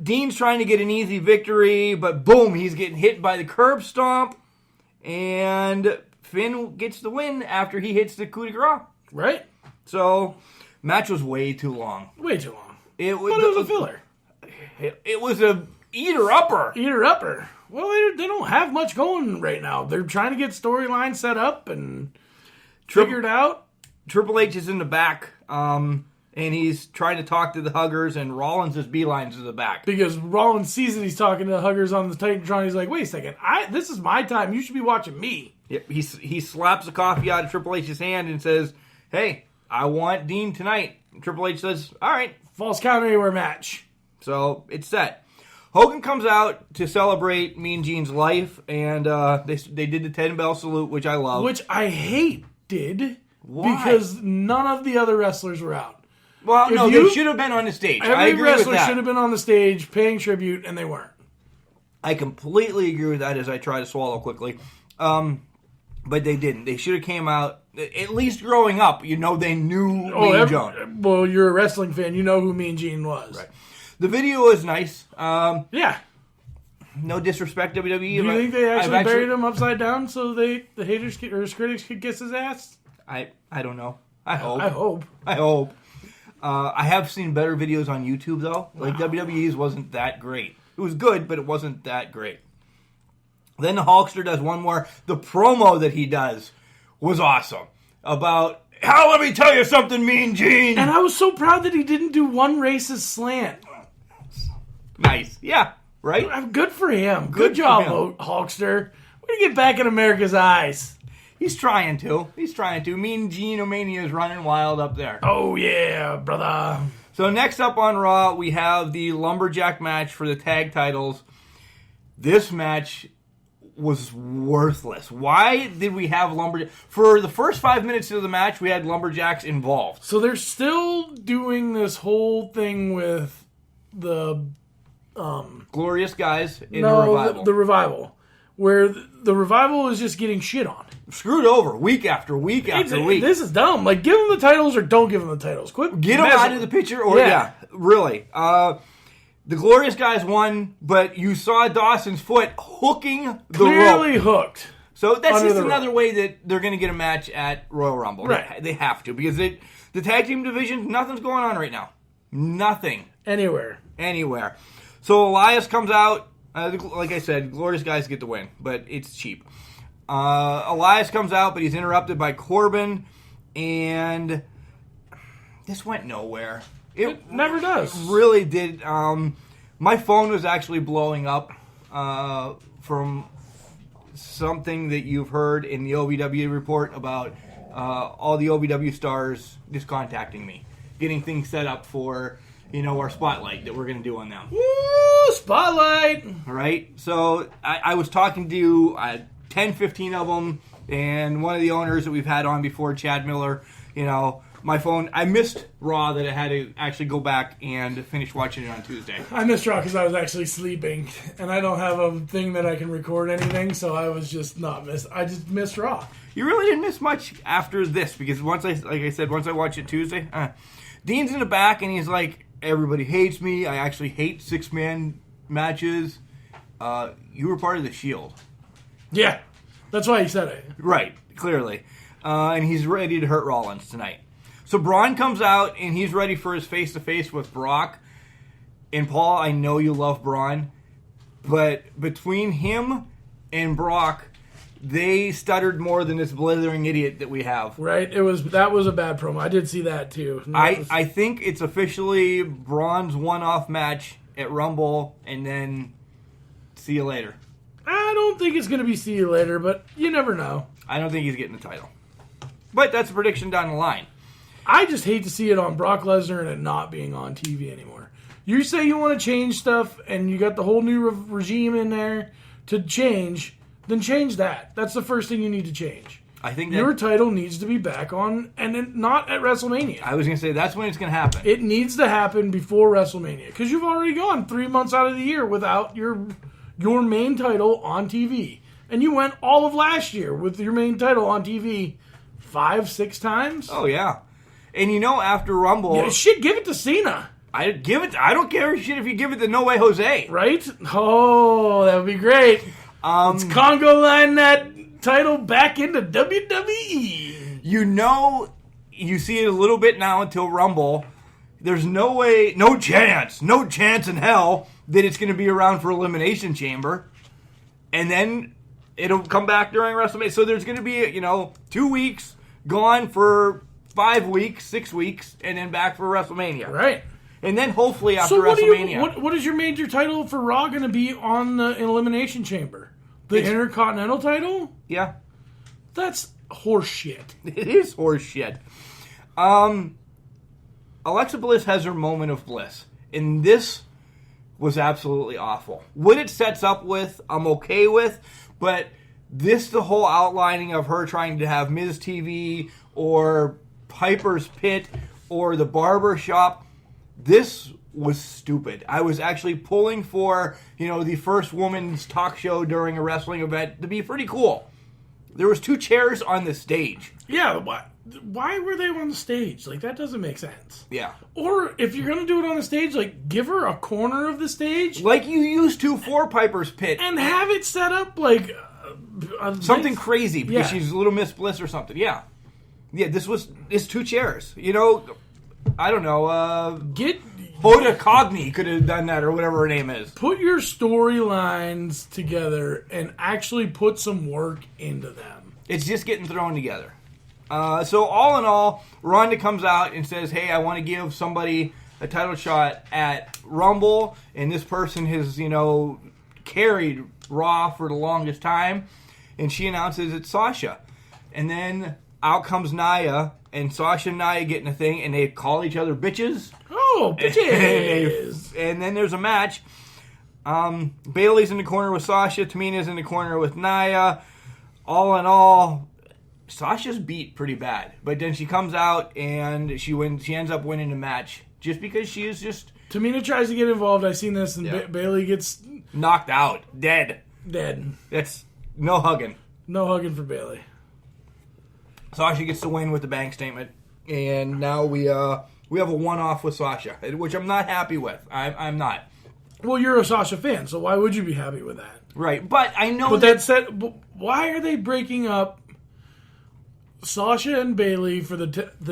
C: Dean's trying to get an easy victory, but boom, he's getting hit by the curb stomp. And Finn gets the win after he hits the coup de grace.
B: Right.
C: So, match was way too long.
B: Way too long.
C: It was
B: a filler.
C: It was a eater-upper.
B: Eater-upper. Well, they don't have much going right now. They're trying to get storylines set up and figured out.
C: Triple H is in the back, and he's trying to talk to the Huggers, and Rollins is beelines to the back.
B: Because Rollins sees that he's talking to the Huggers on the Titantron. He's like, wait a second. This is my time. You should be watching me.
C: Yep, he slaps the coffee out of Triple H's hand and says, hey, I want Dean tonight. And Triple H says, all right.
B: False count anywhere match. So,
C: it's set. Hogan comes out to celebrate Mean Gene's life, and they did the 10-bell salute, which I love.
B: Which I hated.
C: Why?
B: Because none of the other wrestlers were out.
C: Well, they should have been on the stage. I agree with that.
B: Every wrestler should have been on the stage paying tribute, and they weren't.
C: I completely agree with that as I try to swallow quickly. But they didn't. They should have came out, at least growing up, they knew Mean Gene.
B: Well, you're a wrestling fan. You know who Mean Gene was.
C: Right. The video is nice.
B: Yeah.
C: No disrespect, WWE.
B: Do you think they actually buried him upside down so the haters or his critics could kiss his ass?
C: I don't know. I hope.
B: I hope.
C: I have seen better videos on YouTube, though. Like, WWE's wasn't that great. It was good, but it wasn't that great. Then the Hulkster does one more. The promo that he does was awesome. About, let me tell you something, Mean Gene.
B: And I was so proud that he didn't do one racist slant.
C: Nice. Yeah, right?
B: Good for him. Good job, Hulkster. Way to get back in America's eyes.
C: He's trying to. Mean Gene-omania is running wild up there.
B: Oh, yeah, brother.
C: So next up on Raw, we have the Lumberjack match for the tag titles. This match was worthless. Why did we have Lumberjacks? For the first 5 minutes of the match, we had Lumberjacks involved.
B: So they're still doing this whole thing with the...
C: Glorious Guys in the Revival.
B: The Revival. where the Revival is just getting shit on.
C: Screwed over week after week after week.
B: This is dumb. Like, give them the titles or don't give them the titles. Quit.
C: Get them out of the picture, or really. The Glorious Guys won, but you saw Dawson's foot hooking the
B: Clearly
C: rope.
B: Hooked.
C: So that's just another way that they're going to get a match at Royal Rumble.
B: Right.
C: They have to, because the tag team division, nothing's going on right now. Nothing.
B: Anywhere.
C: So Elias comes out. Like I said, Glorious Guys get the win, but it's cheap. Elias comes out, but he's interrupted by Corbin, and this went nowhere.
B: It never does.
C: Really did. My phone was actually blowing up from something that you've heard in the OVW report about all the OVW stars just contacting me, getting things set up for, our spotlight that we're going to do on them.
B: Woo! Spotlight!
C: All right? So I was talking to 10, 15 of them, and one of the owners that we've had on before, Chad Miller, my phone, I missed Raw that I had to actually go back and finish watching it on Tuesday.
B: I missed Raw because I was actually sleeping, and I don't have a thing that I can record anything, so I was just I just missed Raw.
C: You really didn't miss much after this, because once I watched it Tuesday, Dean's in the back, and he's like, everybody hates me. I actually hate 6-man matches. You were part of the Shield.
B: Yeah, that's why he said it.
C: Right, clearly. And he's ready to hurt Rollins tonight. So Braun comes out, and he's ready for his face-to-face with Brock. And Paul, I know you love Braun, but between him and Brock, they stuttered more than this blithering idiot that we have.
B: Right, that was a bad promo. I did see that, too.
C: I think it's officially Braun's one-off match at Rumble, and then see you later.
B: I don't think it's going to be see you later, but you never know.
C: I don't think he's getting the title. But that's a prediction down the line.
B: I just hate to see it on Brock Lesnar and it not being on TV anymore. You say you want to change stuff and you got the whole new regime in there to change, then change that. That's the first thing you need to change.
C: I think
B: your title needs to be back on, and not at WrestleMania.
C: I was going to say, that's when it's going to happen.
B: It needs to happen before WrestleMania, because you've already gone 3 months out of the year without your main title on TV. And you went all of last year with your main title on TV 5-6 times.
C: Oh, yeah. And after Rumble...
B: Yeah, shit, give it to Cena.
C: I don't care if you give it to No Way Jose.
B: Right? Oh, that would be great. Let's Congo line that title back into WWE.
C: You see it a little bit now until Rumble. There's no way, no chance in hell that it's going to be around for Elimination Chamber. And then it'll come back during WrestleMania. So there's going to be, 2 weeks gone for 5 weeks, 6 weeks, and then back for WrestleMania.
B: Right.
C: And then hopefully after WrestleMania.
B: What is your major title for Raw going to be on the Elimination Chamber? The Intercontinental title?
C: Yeah.
B: That's horse shit.
C: It is horse shit. Alexa Bliss has her moment of bliss. And this was absolutely awful. What it sets up with, I'm okay with. But the whole outlining of her trying to have Ms. TV or Piper's Pit or the barber shop, this was stupid. I was actually pulling for, the first woman's talk show during a wrestling event to be pretty cool. There was 2 chairs on the stage.
B: Yeah, why were they on the stage? Like, that doesn't make sense.
C: Yeah.
B: Or if you're going to do it on the stage, give her a corner of the stage.
C: Like you used to for Piper's Pit.
B: And have it set up like...
C: something crazy, because she's Little Miss Bliss or something. Yeah. Yeah, it's 2 chairs. I don't know. Hoda Cogni could have done that, or whatever her name is.
B: Put your storylines together and actually put some work into them.
C: It's just getting thrown together. So all in all, Ronda comes out and says, hey, I want to give somebody a title shot at Rumble, and this person has, carried Raw for the longest time, and she announces it's Sasha. And then out comes Nia, and Sasha and Nia get in a thing, and they call each other bitches.
B: Oh, bitches!
C: And then there's a match. Bayley's in the corner with Sasha. Tamina's in the corner with Nia. All in all, Sasha's beat pretty bad. But then she comes out, and she wins. She ends up winning the match just because she is just...
B: Tamina tries to get involved. I've seen this, and Bayley gets...
C: knocked out. Dead.
B: That's
C: No hugging.
B: No hugging for Bayley.
C: Sasha gets the win with the bank statement, and now we have a one-off with Sasha, which I'm not happy with. I'm not.
B: Well, you're a Sasha fan, so why would you be happy with that?
C: Right, but I know.
B: But that said, why are they breaking up Sasha and Bayley for the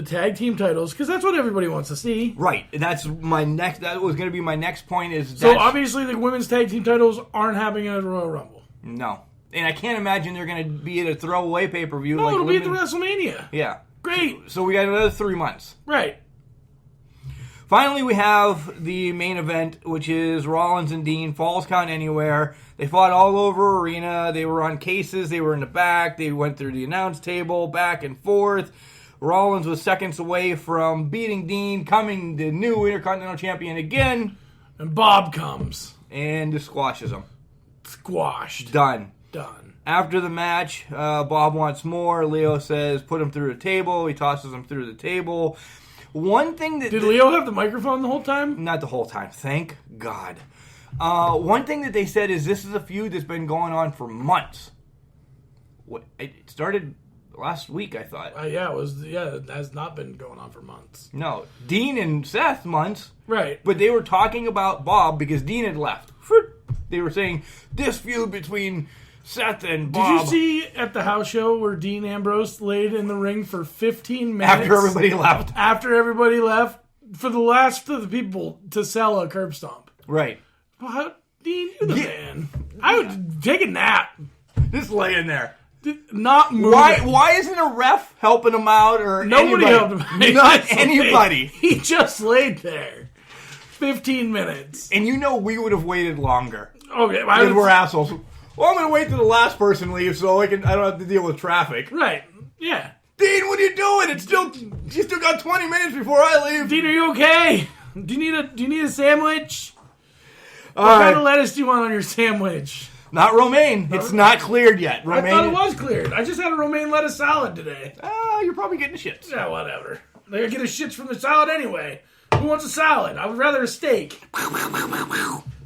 B: tag team titles? Because that's what everybody wants to see.
C: Right, that's my next. That was going to be my next point.
B: So obviously the women's tag team titles aren't happening at Royal Rumble.
C: No. And I can't imagine they're going to be at a throwaway pay-per-view.
B: No, it'll be at the WrestleMania.
C: Yeah.
B: Great.
C: So we got another 3 months.
B: Right.
C: Finally, we have the main event, which is Rollins and Dean, Falls Count Anywhere. They fought all over arena. They were on cases. They were in the back. They went through the announce table, back and forth. Rollins was seconds away from beating Dean, coming the new Intercontinental Champion again.
B: And Bob comes.
C: And just squashes him.
B: Squashed.
C: Done.
B: After
C: the match, Bob wants more. Leo says, put him through the table. He tosses him through the table. One thing that...
B: Did Leo have the microphone the whole time?
C: Not the whole time. Thank God. One thing that they said is this is a feud that's been going on for months. It started last week, I thought.
B: It has not been going on for months.
C: No. Dean and Seth, months.
B: Right.
C: But they were talking about Bob because Dean had left. They were saying, this feud between Seth and Bob.
B: Did you see at the house show where Dean Ambrose laid in the ring for 15 minutes?
C: After everybody left.
B: After everybody left. For the last of the people to sell a curb stomp.
C: Right.
B: Well, Dean, you're the man. I would take a nap.
C: Just lay in there.
B: Not moving.
C: Why isn't a ref helping him out or
B: nobody
C: anybody?
B: helped him?
C: Not anybody.
B: He just laid there. 15 minutes.
C: And we would have waited longer.
B: Okay.
C: Because we're assholes. Well, I'm going to wait till the last person leaves so I don't have to deal with traffic.
B: Right. Yeah.
C: Dean, what are you doing? You still got 20 minutes before I leave.
B: Dean, are you okay? Do you need a sandwich? What kind of lettuce do you want on your sandwich?
C: Not romaine. It's not cleared yet.
B: I thought it was cleared. I just had a romaine lettuce salad today.
C: You're probably getting the shits.
B: Yeah, whatever. They get the shits from the salad anyway. Who wants a salad? I would rather a steak.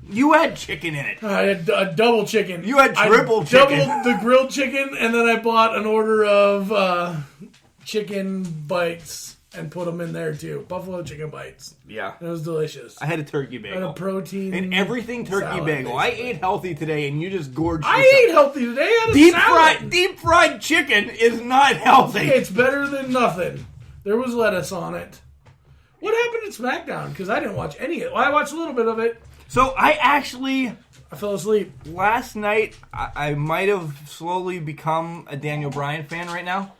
C: You had chicken in it.
B: I had a double chicken.
C: You had triple chicken.
B: Doubled the grilled chicken, and then I bought an order of chicken bites and put them in there too. Buffalo chicken bites.
C: Yeah.
B: It was delicious.
C: I had a turkey bagel.
B: And a protein
C: and everything turkey
B: salad,
C: bagel.
B: basically.
C: I ate healthy today, and you just gorged yourself.
B: I ate healthy today. I had a salad.
C: Deep fried chicken is not healthy.
B: It's better than nothing. There was lettuce on it. What happened at SmackDown? Because I didn't watch any of it. Well, I watched a little bit of it.
C: So I
B: fell asleep.
C: Last night, I might have slowly become a Daniel Bryan fan right now.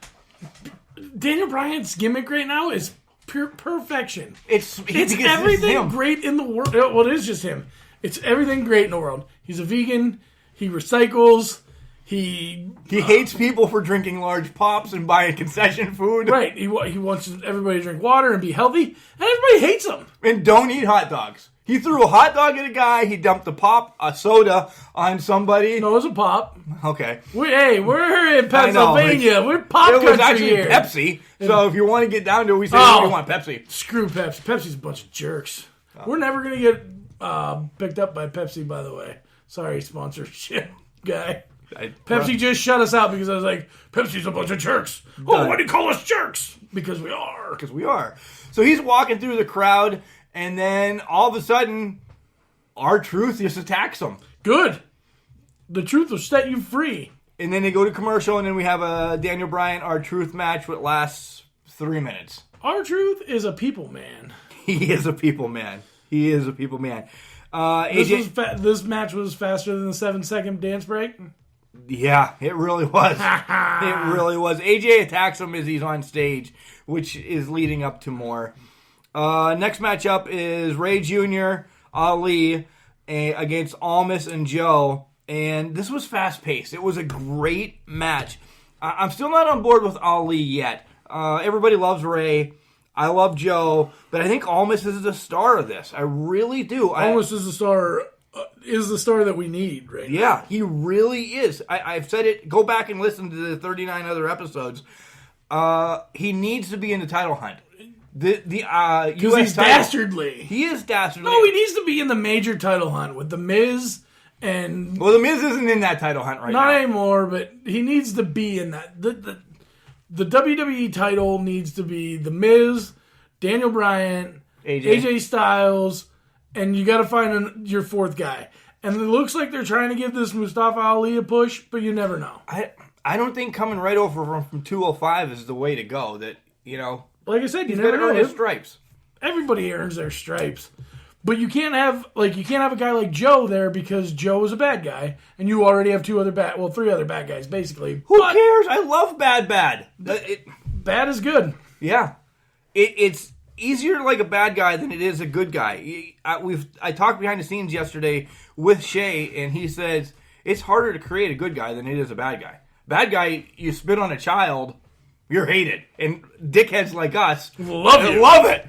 B: Daniel Bryan's gimmick right now is pure perfection.
C: It's
B: everything great in the world. Well, it is just him. It's everything great in the world. He's a vegan. He recycles. He
C: hates people for drinking large pops and buying concession food.
B: Right. He wants everybody to drink water and be healthy. And everybody hates him.
C: And don't eat hot dogs. He threw a hot dog at a guy. He dumped a soda on somebody.
B: No, it was a pop.
C: Okay.
B: We're in Pennsylvania. We're pop country
C: here. It was actually
B: here.
C: Pepsi. So if you want to get down to it, we say, we want Pepsi.
B: Screw Pepsi. Pepsi's a bunch of jerks. We're never going to get picked up by Pepsi, by the way. Sorry, sponsorship guy. Pepsi just shut us out because I was like, Pepsi's a bunch of jerks. Oh, why do you call us jerks? Because we are.
C: Because we are. So he's walking through the crowd, and then all of a sudden, R-Truth just attacks him.
B: Good. The truth will set you free.
C: And then they go to commercial, and then we have a Daniel Bryan R-Truth match that lasts 3 minutes.
B: R-Truth is a people man.
C: He is a people man.
B: This match was faster than the 7-second dance break.
C: Yeah, it really was. It really was. AJ attacks him as he's on stage, which is leading up to more. Next matchup is Ray Jr., Ali, against Almas and Joe. And this was fast-paced. It was a great match. I'm still not on board with Ali yet. Everybody loves Ray. I love Joe. But I think Almas is the star of this. I really do.
B: Almas is the star... is the star that we need right now.
C: Yeah, he really is. I've said it. Go back and listen to the 39 other episodes. He needs to be in the title hunt. Because
B: he's dastardly.
C: He is dastardly.
B: No, he needs to be in the major title hunt with The Miz And
C: well, The Miz isn't in that title hunt right now.
B: Not anymore, but he needs to be in that. The WWE title needs to be The Miz, Daniel Bryan, AJ Styles, and you got to find your fourth guy. And it looks like they're trying to give this Mustafa Ali a push, but you never know.
C: I don't think coming right over from 205 is the way to go. That,
B: like I said, you never know.
C: Earn his stripes.
B: Everybody earns their stripes. But you can't have a guy like Joe there because Joe is a bad guy, and you already have three other bad guys, basically.
C: Who cares? I love bad.
B: Bad is good.
C: Yeah. It's easier to like a bad guy than it is a good guy. I talked behind the scenes yesterday with Shay, and he says it's harder to create a good guy than it is a bad guy. Bad guy, you spit on a child, you're hated. And dickheads like us love it.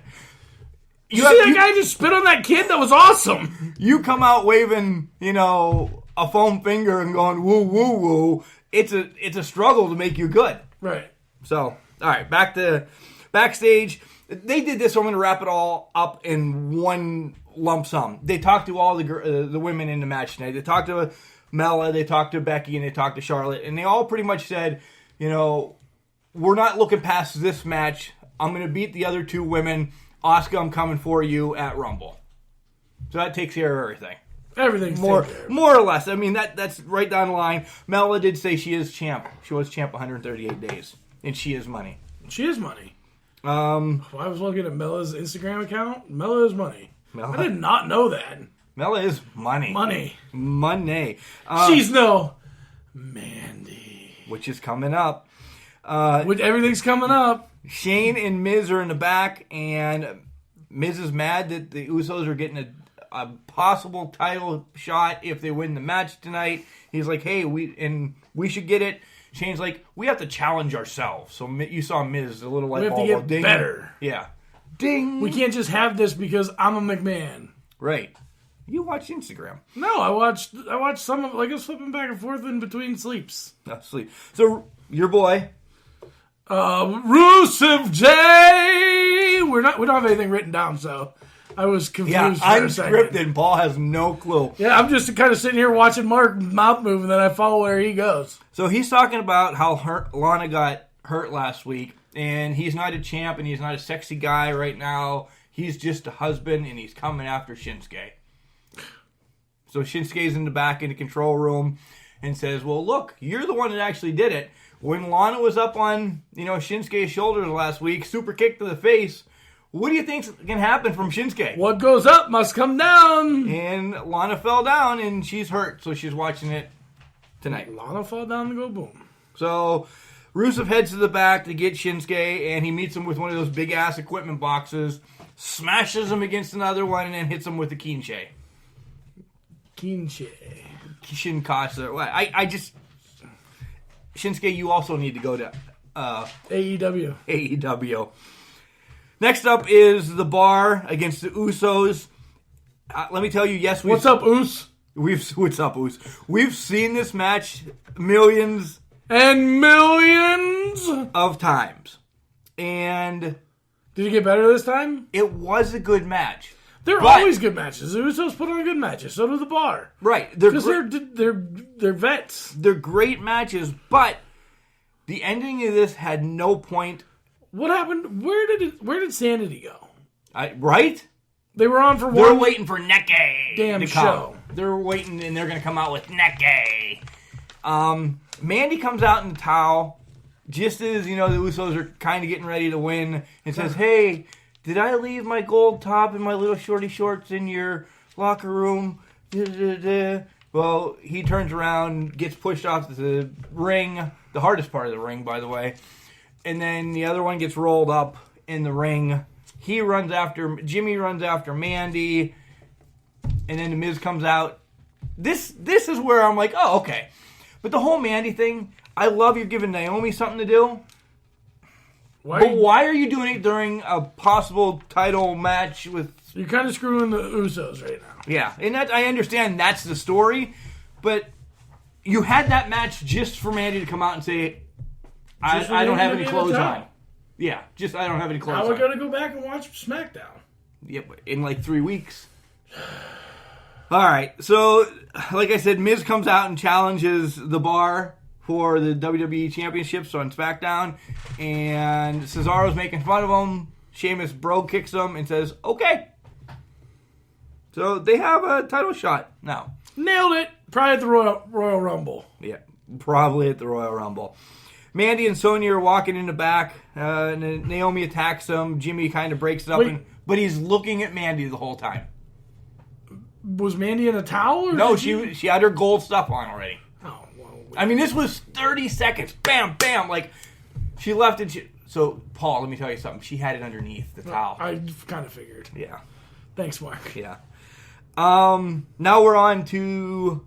B: You see that guy just spit on that kid? That was awesome.
C: You come out waving, a foam finger and going woo woo woo. It's a struggle to make you good.
B: Right.
C: So, all right, back to backstage. They did this. So I'm going to wrap it all up in one lump sum. They talked to all the women in the match tonight. They talked to Mella, they talked to Becky, and they talked to Charlotte, and they all pretty much said, we're not looking past this match. I'm going to beat the other two women. Asuka, I'm coming for you at Rumble. So that takes care of everything.
B: Everything's
C: more or less. I mean, that's right down the line. Mela did say she is champ. She was champ 138 days, and she is money.
B: She is money. I was looking at Mela's Instagram account. Mela is money. I did not know that.
C: Mela is money. Money.
B: She's no Mandy.
C: Which is coming up.
B: Everything's coming up.
C: Shane and Miz are in the back, and Miz is mad that the Usos are getting a possible title shot if they win the match tonight. He's like, hey, we should get it. Shane's like, we have to challenge ourselves. So you saw Miz, a little light bulb.
B: We have to get better.
C: Yeah. Ding.
B: We can't just have this because I'm a McMahon.
C: Right. You watch Instagram.
B: No, I watched some of it. I was flipping back and forth in between sleeps.
C: Sleep. So, your boy...
B: Rusev J. We don't have anything written down, so I was confused.
C: Yeah, unscripted. And Paul has no clue.
B: Yeah, I'm just kind of sitting here watching Mark mouth move, and then I follow where he goes.
C: So he's talking about how Lana got hurt last week, and he's not a champ, and he's not a sexy guy right now. He's just a husband, and he's coming after Shinsuke. So Shinsuke's in the back in the control room and says, well, look, you're the one that actually did it. When Lana was up on, Shinsuke's shoulders last week, super kick to the face, what do you think's going to happen from Shinsuke?
B: What goes up must come down.
C: And Lana fell down, and she's hurt, so she's watching it tonight.
B: Lana fell down and go boom.
C: So Rusev heads to the back to get Shinsuke, and he meets him with one of those big-ass equipment boxes, smashes him against another one, and then hits him with a Kinshe. Shinkasa. Shinsuke, you also need to go to AEW. Next up is the Bar against the Usos. Let me tell you, yes,
B: what's up, Us?
C: What's up, Us? We've seen this match millions
B: and millions
C: of times. And
B: did it get better this time?
C: It was a good match.
B: They're always good matches. The Usos put on good matches. So do the Bar.
C: Right.
B: Because they're vets.
C: They're great matches, but the ending of this had no point.
B: What happened? Where did Sanity go?
C: Right?
B: They were on for one.
C: They're waiting for Necky.
B: Damn show.
C: They're waiting, and they're going to come out with Necky. Mandy comes out in the towel, just as, the Usos are kind of getting ready to win, and says, hey, did I leave my gold top and my little shorty shorts in your locker room? Well, he turns around, gets pushed off the ring, the hardest part of the ring, by the way, and then the other one gets rolled up in the ring. Jimmy runs after Mandy, and then the Miz comes out. This is where I'm like, oh, okay. But the whole Mandy thing, I love you're giving Naomi something to do. Why are you doing it during a possible title match with...
B: You're kind of screwing the Usos right now.
C: Yeah, and I understand that's the story, but you had that match just for Mandy to come out and say, I don't have any clothes on. Yeah, I don't have any clothes on.
B: Now we're going to go back and watch SmackDown.
C: Yeah, but in like 3 weeks. All right, so like I said, Miz comes out and challenges the Bar for the WWE Championships on SmackDown, and Cesaro's making fun of him. Sheamus bro kicks him and says, okay. So they have a title shot now.
B: Nailed it. Probably at the Royal Rumble.
C: Yeah, probably at the Royal Rumble. Mandy and Sonya are walking in the back. And Naomi attacks them. Jimmy kind of breaks it up, but he's looking at Mandy the whole time.
B: Was Mandy in a towel? Or
C: no, she had her gold stuff on already.
B: Oh, well.
C: I mean, this was 30 seconds. Bam, bam. Like, she left it. So, Paul, let me tell you something. She had it underneath the towel.
B: I kind of figured.
C: Yeah.
B: Thanks, Mark.
C: Yeah. Now we're on to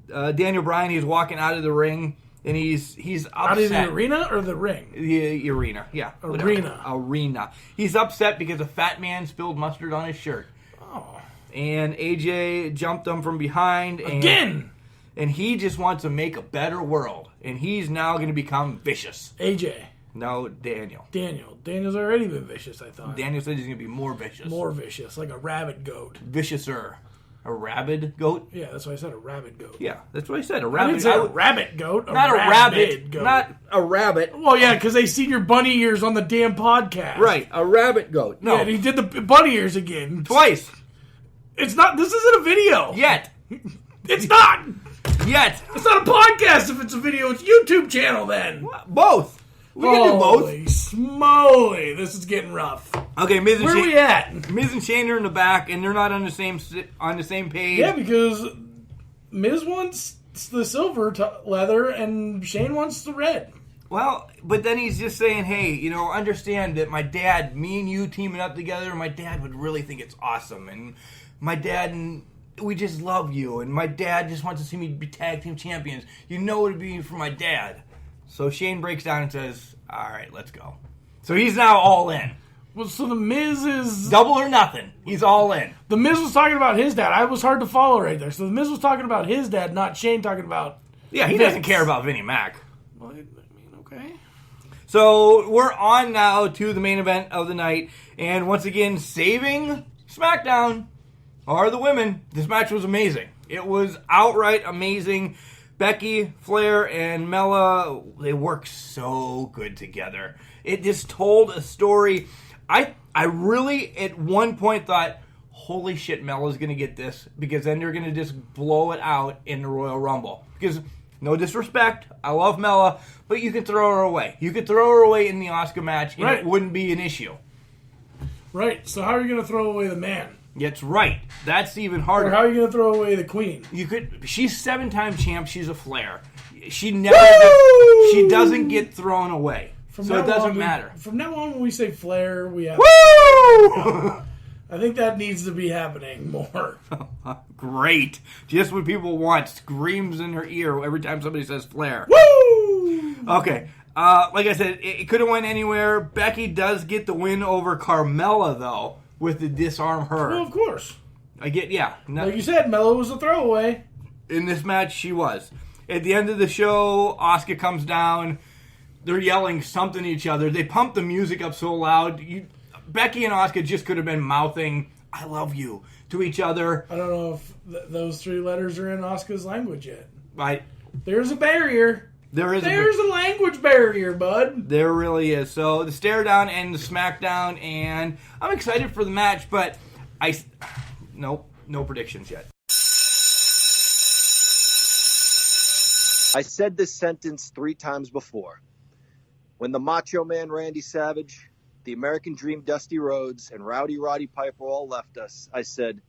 C: Daniel Bryan. He's walking out of the ring, and he's upset.
B: Out of the arena or the ring?
C: The arena, yeah. Arena. He's upset because a fat man spilled mustard on his shirt.
B: Oh.
C: And AJ jumped him from behind.
B: Again!
C: And he just wants to make a better world. And he's now going to become vicious.
B: AJ.
C: No, Daniel.
B: Daniel's already been vicious, I thought.
C: Daniel said he's going to be more vicious.
B: More vicious, like a rabid goat.
C: Viciouser. A rabid goat?
B: Yeah, that's what I said, a rabid goat.
C: Yeah, that's what I said. A
B: I
C: rabbit.
B: didn't say a rabbit goat.
C: Not a rabbit.
B: Goat.
C: Not a rabbit.
B: Well, yeah, because they seen your bunny ears on the damn podcast.
C: Right, a rabbit goat. No.
B: Yeah, and he did the bunny ears again.
C: Twice.
B: It's not, this isn't a video.
C: Yet.
B: It's not.
C: Yet.
B: It's not a podcast if it's a video. It's a YouTube channel then.
C: Both. We can do both.
B: Holy smoly, this is getting rough.
C: Okay, Miz and
B: Where are we at?
C: Miz and Shane are in the back, and they're not on the same page.
B: Yeah, because Miz wants the silver leather, and Shane wants the red.
C: Well, but then he's just saying, hey, understand that my dad, me and you teaming up together, my dad would really think it's awesome, and my dad and we just love you, and my dad just wants to see me be tag team champions. You know what it'd be for my dad. So Shane breaks down and says, all right, let's go. So he's now all in.
B: Well, so the Miz is...
C: Double or nothing. He's all in.
B: The Miz was talking about his dad. I was hard to follow right there. So the Miz was talking about his dad, not Shane talking about...
C: Yeah, he doesn't care about Vinnie Mac.
B: Well, I mean, okay.
C: So we're on now to the main event of the night. And once again, saving SmackDown are the women. This match was amazing. It was outright amazing. Becky, Flair, and Mella, they work so good together. It just told a story. I really, at one point, thought, holy shit, Mella's going to get this, because then they're going to just blow it out in the Royal Rumble. Because, no disrespect, I love Mella, but you can throw her away. You could throw her away in the Asuka match, and it wouldn't be an issue.
B: Right, so how are you going to throw away the man?
C: That's right. That's even harder.
B: Or how are you going to throw away the queen?
C: You could. She's 7-time champ. She's a Flair. She never. She doesn't get thrown away. So it doesn't matter.
B: From now on, when we say Flair, we have...
C: Woo!
B: I think that needs to be happening more.
C: Great. Just what people want. Screams in her ear every time somebody says Flair.
B: Woo!
C: Okay. Like I said, it could have went anywhere. Becky does get the win over Carmella, though, with the disarm her.
B: Well, of course.
C: Like
B: you said, Mella was a throwaway.
C: In this match, she was. At the end of the show, Asuka comes down. They're yelling something at each other. They pump the music up so loud. Becky and Asuka just could have been mouthing, I love you, to each other.
B: I don't know if those 3 letters are in Asuka's language yet.
C: Right.
B: There's a barrier.
C: There's
B: a language barrier, bud.
C: There really is. So the stare down and the SmackDown, and I'm excited for the match, but no predictions yet.
E: I said this sentence 3 times before. When the Macho Man Randy Savage, the American Dream Dusty Rhodes, and Rowdy Roddy Piper all left us, I said,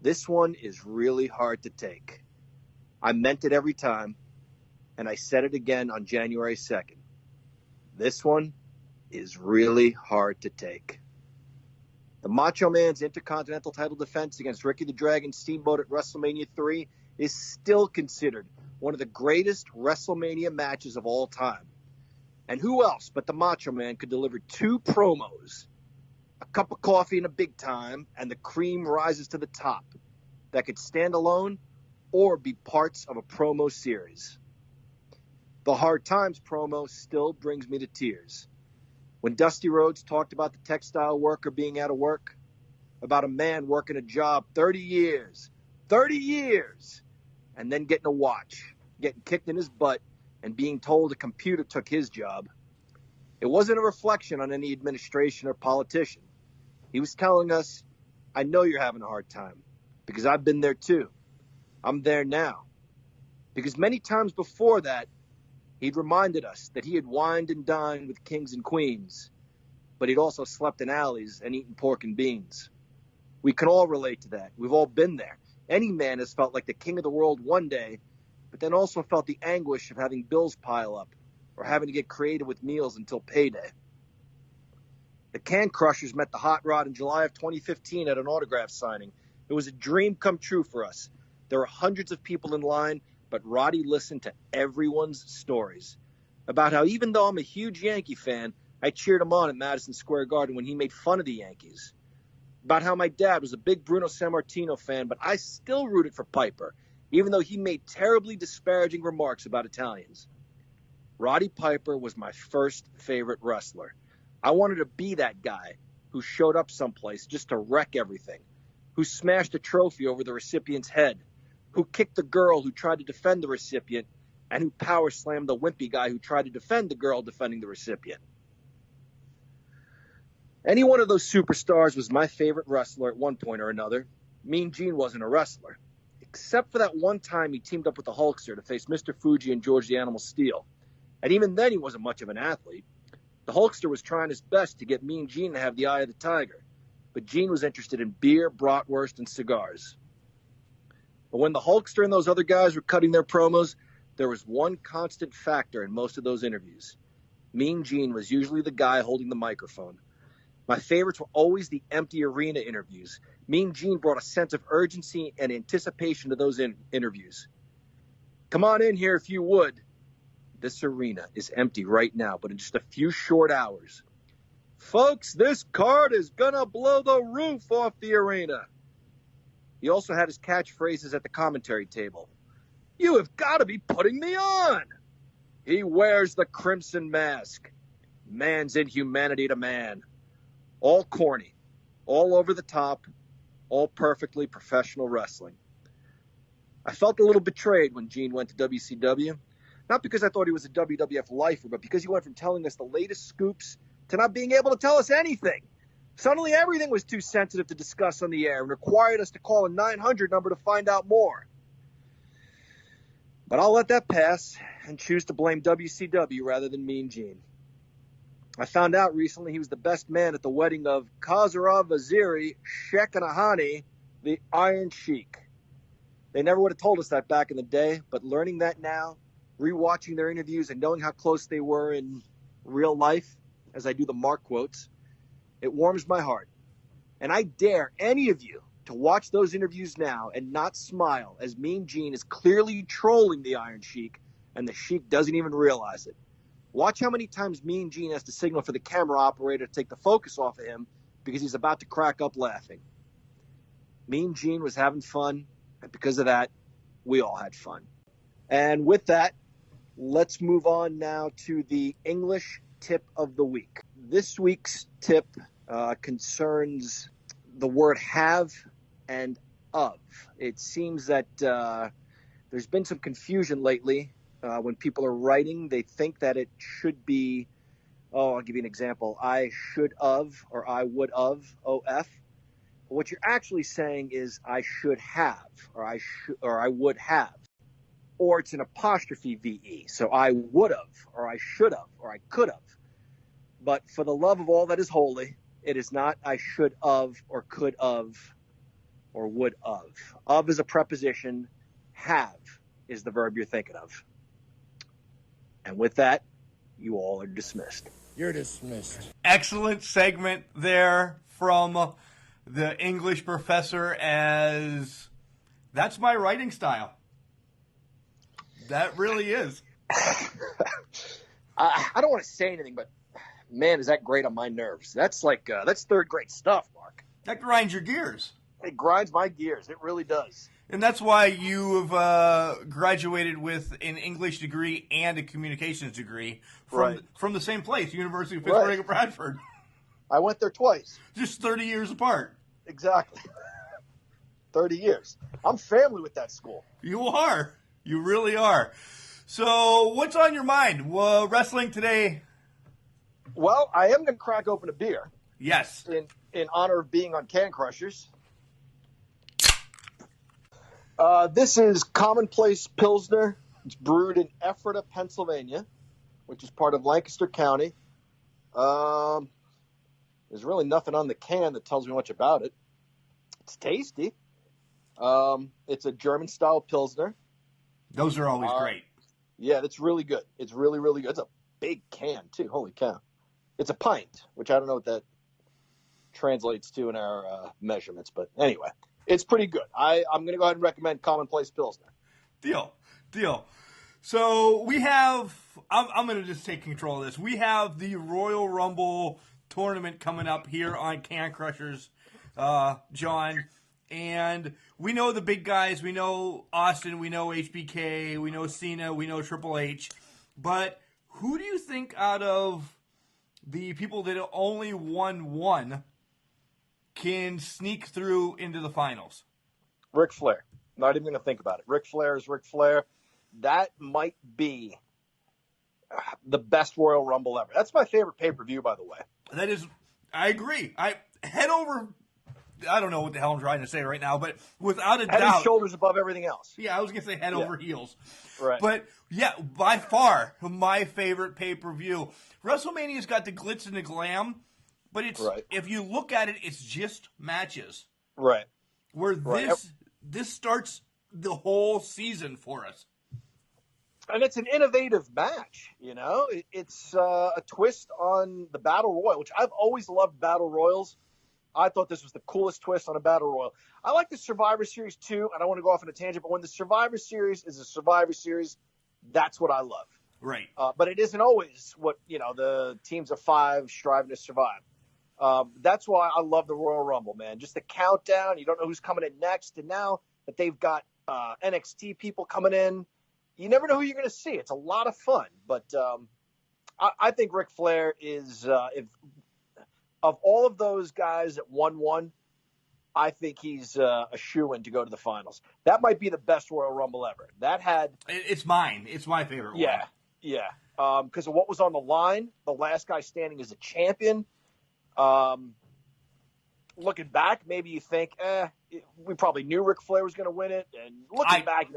E: this one is really hard to take. I meant it every time, and I said it again on January 2nd. This one is really hard to take. The Macho Man's Intercontinental title defense against Ricky the Dragon Steamboat at WrestleMania 3 is still considered one of the greatest WrestleMania matches of all time. And who else but the Macho Man could deliver 2 promos, a cup of coffee and a big time, and the cream rises to the top, that could stand alone or be parts of a promo series. The Hard Times promo still brings me to tears. When Dusty Rhodes talked about the textile worker being out of work, about a man working a job 30 years, 30 years, and then getting a watch, getting kicked in his butt, and being told a computer took his job. It wasn't a reflection on any administration or politician. He was telling us, I know you're having a hard time, because I've been there too. I'm there now. Because many times before that, he'd reminded us that he had wined and dined with kings and queens, but he'd also slept in alleys and eaten pork and beans. We can all relate to that. We've all been there. Any man has felt like the king of the world one day, but then also felt the anguish of having bills pile up or having to get creative with meals until payday. The Can Crushers met the Hot Rod in July of 2015 at an autograph signing. It was a dream come true for us. There were hundreds of people in line, but Roddy listened to everyone's stories about how even though I'm a huge Yankee fan, I cheered him on at Madison Square Garden when he made fun of the Yankees. About how my dad was a big Bruno Sammartino fan, but I still rooted for Piper, even though he made terribly disparaging remarks about Italians. Roddy Piper was my first favorite wrestler. I wanted to be that guy who showed up someplace just to wreck everything, who smashed a trophy over the recipient's head, who kicked the girl who tried to defend the recipient, and who power slammed the wimpy guy who tried to defend the girl defending the recipient. Any one of those superstars was my favorite wrestler at one point or another. Mean Gene wasn't a wrestler, except for that one time he teamed up with the Hulkster to face Mr. Fuji and George the Animal Steele. And even then he wasn't much of an athlete. The Hulkster was trying his best to get Mean Gene to have the eye of the tiger, but Gene was interested in beer, bratwurst, and cigars. But when the Hulkster and those other guys were cutting their promos, there was one constant factor in most of those interviews. Mean Gene was usually the guy holding the microphone. My favorites were always the empty arena interviews. Mean Gene brought a sense of urgency and anticipation to those interviews. Come on in here if you would. This arena is empty right now, but in just a few short hours. Folks, this card is gonna blow the roof off the arena. He also had his catchphrases at the commentary table. You have got to be putting me on. He wears the crimson mask. Man's inhumanity to man. All corny, all over the top, all perfectly professional wrestling. I felt a little betrayed when Gene went to WCW. Not because I thought he was a WWF lifer, but because he went from telling us the latest scoops to not being able to tell us anything. Suddenly everything was too sensitive to discuss on the air and required us to call a 900 number to find out more. But I'll let that pass and choose to blame WCW rather than Mean Gene. I found out recently he was the best man at the wedding of Khazarah Vaziri Shekinahani, the Iron Sheik. They never would have told us that back in the day, but learning that now, rewatching their interviews and knowing how close they were in real life, as I do the mark quotes, it warms my heart. And I dare any of you to watch those interviews now and not smile as Mean Gene is clearly trolling the Iron Sheik, and the Sheik doesn't even realize it. Watch how many times Mean Gene has to signal for the camera operator to take the focus off of him because he's about to crack up laughing. Mean Gene was having fun, and because of that, we all had fun. And with that, let's move on now to the English tip of the week. This week's tip concerns the word have and of. It seems that there's been some confusion lately. When people are writing, they think that it should be, I'll give you an example. I should of, or I would of, OF. What you're actually saying is I should have, or I would have. Or it's an apostrophe VE. So I would have, or I should have, or I could have. But for the love of all that is holy, it is not I should of, or could of, or would of. Of is a preposition. Have is the verb you're thinking of. And with that, you all are dismissed.
D: You're dismissed.
C: Excellent segment there from the English professor, as that's my writing style. That really is.
E: I don't want to say anything, but man, is that great on my nerves. That's like, that's third grade stuff, Mark.
C: That grinds your gears.
E: It grinds my gears. It really does.
C: And that's why you have graduated with an English degree and a communications degree from the same place, University of Pittsburgh at Bradford.
E: I went there twice.
C: Just 30 years apart.
E: Exactly. 30 years. I'm family with that school.
C: You are. You really are. So, what's on your mind? Wrestling today?
E: Well, I am going to crack open a beer.
C: Yes.
E: In honor of being on Can Crushers. This is Commonplace Pilsner. It's brewed in Ephrata, Pennsylvania, which is part of Lancaster County. There's really nothing on the can that tells me much about it. It's tasty. It's a German-style Pilsner.
C: Those are always great.
E: Yeah, that's really good. It's really, really good. It's a big can, too. Holy cow. It's a pint, which I don't know what that translates to in our measurements. But anyway, it's pretty good. I'm going to go ahead and recommend Commonplace Pilsner.
C: Deal. So we have, I'm going to just take control of this. We have the Royal Rumble tournament coming up here on Can Crushers, John. And we know the big guys. We know Austin. We know HBK. We know Cena. We know Triple H. But who do you think out of the people that only won one can sneak through into the finals?
E: Ric Flair. Not even going to think about it. Ric Flair is Ric Flair. That might be the best Royal Rumble ever. That's my favorite pay-per-view, by the way.
C: That is, I agree. Head over, I don't know what the hell I'm trying to say right now, but without a
E: Head
C: doubt.
E: and shoulders above everything else.
C: Yeah, I was going to say head over heels.
E: Right.
C: But, yeah, by far my favorite pay-per-view. WrestleMania's got the glitz and the glam, but it's if you look at it, it's just matches.
E: Right.
C: Where this starts the whole season for us.
E: And it's an innovative match, you know. It's a twist on the Battle Royal, which I've always loved Battle Royals. I thought this was the coolest twist on a Battle Royal. I like the Survivor Series too. I don't want to go off on a tangent, but when the Survivor Series is a Survivor Series, that's what I love.
C: Right.
E: But it isn't always what, the teams of 5 striving to survive. That's why I love the Royal Rumble, man. Just the countdown. You don't know who's coming in next. And now that they've got NXT people coming in, you never know who you're going to see. It's a lot of fun. But I think Ric Flair is, of all of those guys that won one, I think he's a shoo-in to go to the finals. That might be the best Royal Rumble ever. That had...
C: It's mine. It's my favorite one.
E: Yeah. Because of what was on the line. The last guy standing is a champion. Looking back, maybe you think, we probably knew Ric Flair was going to win it. And looking back,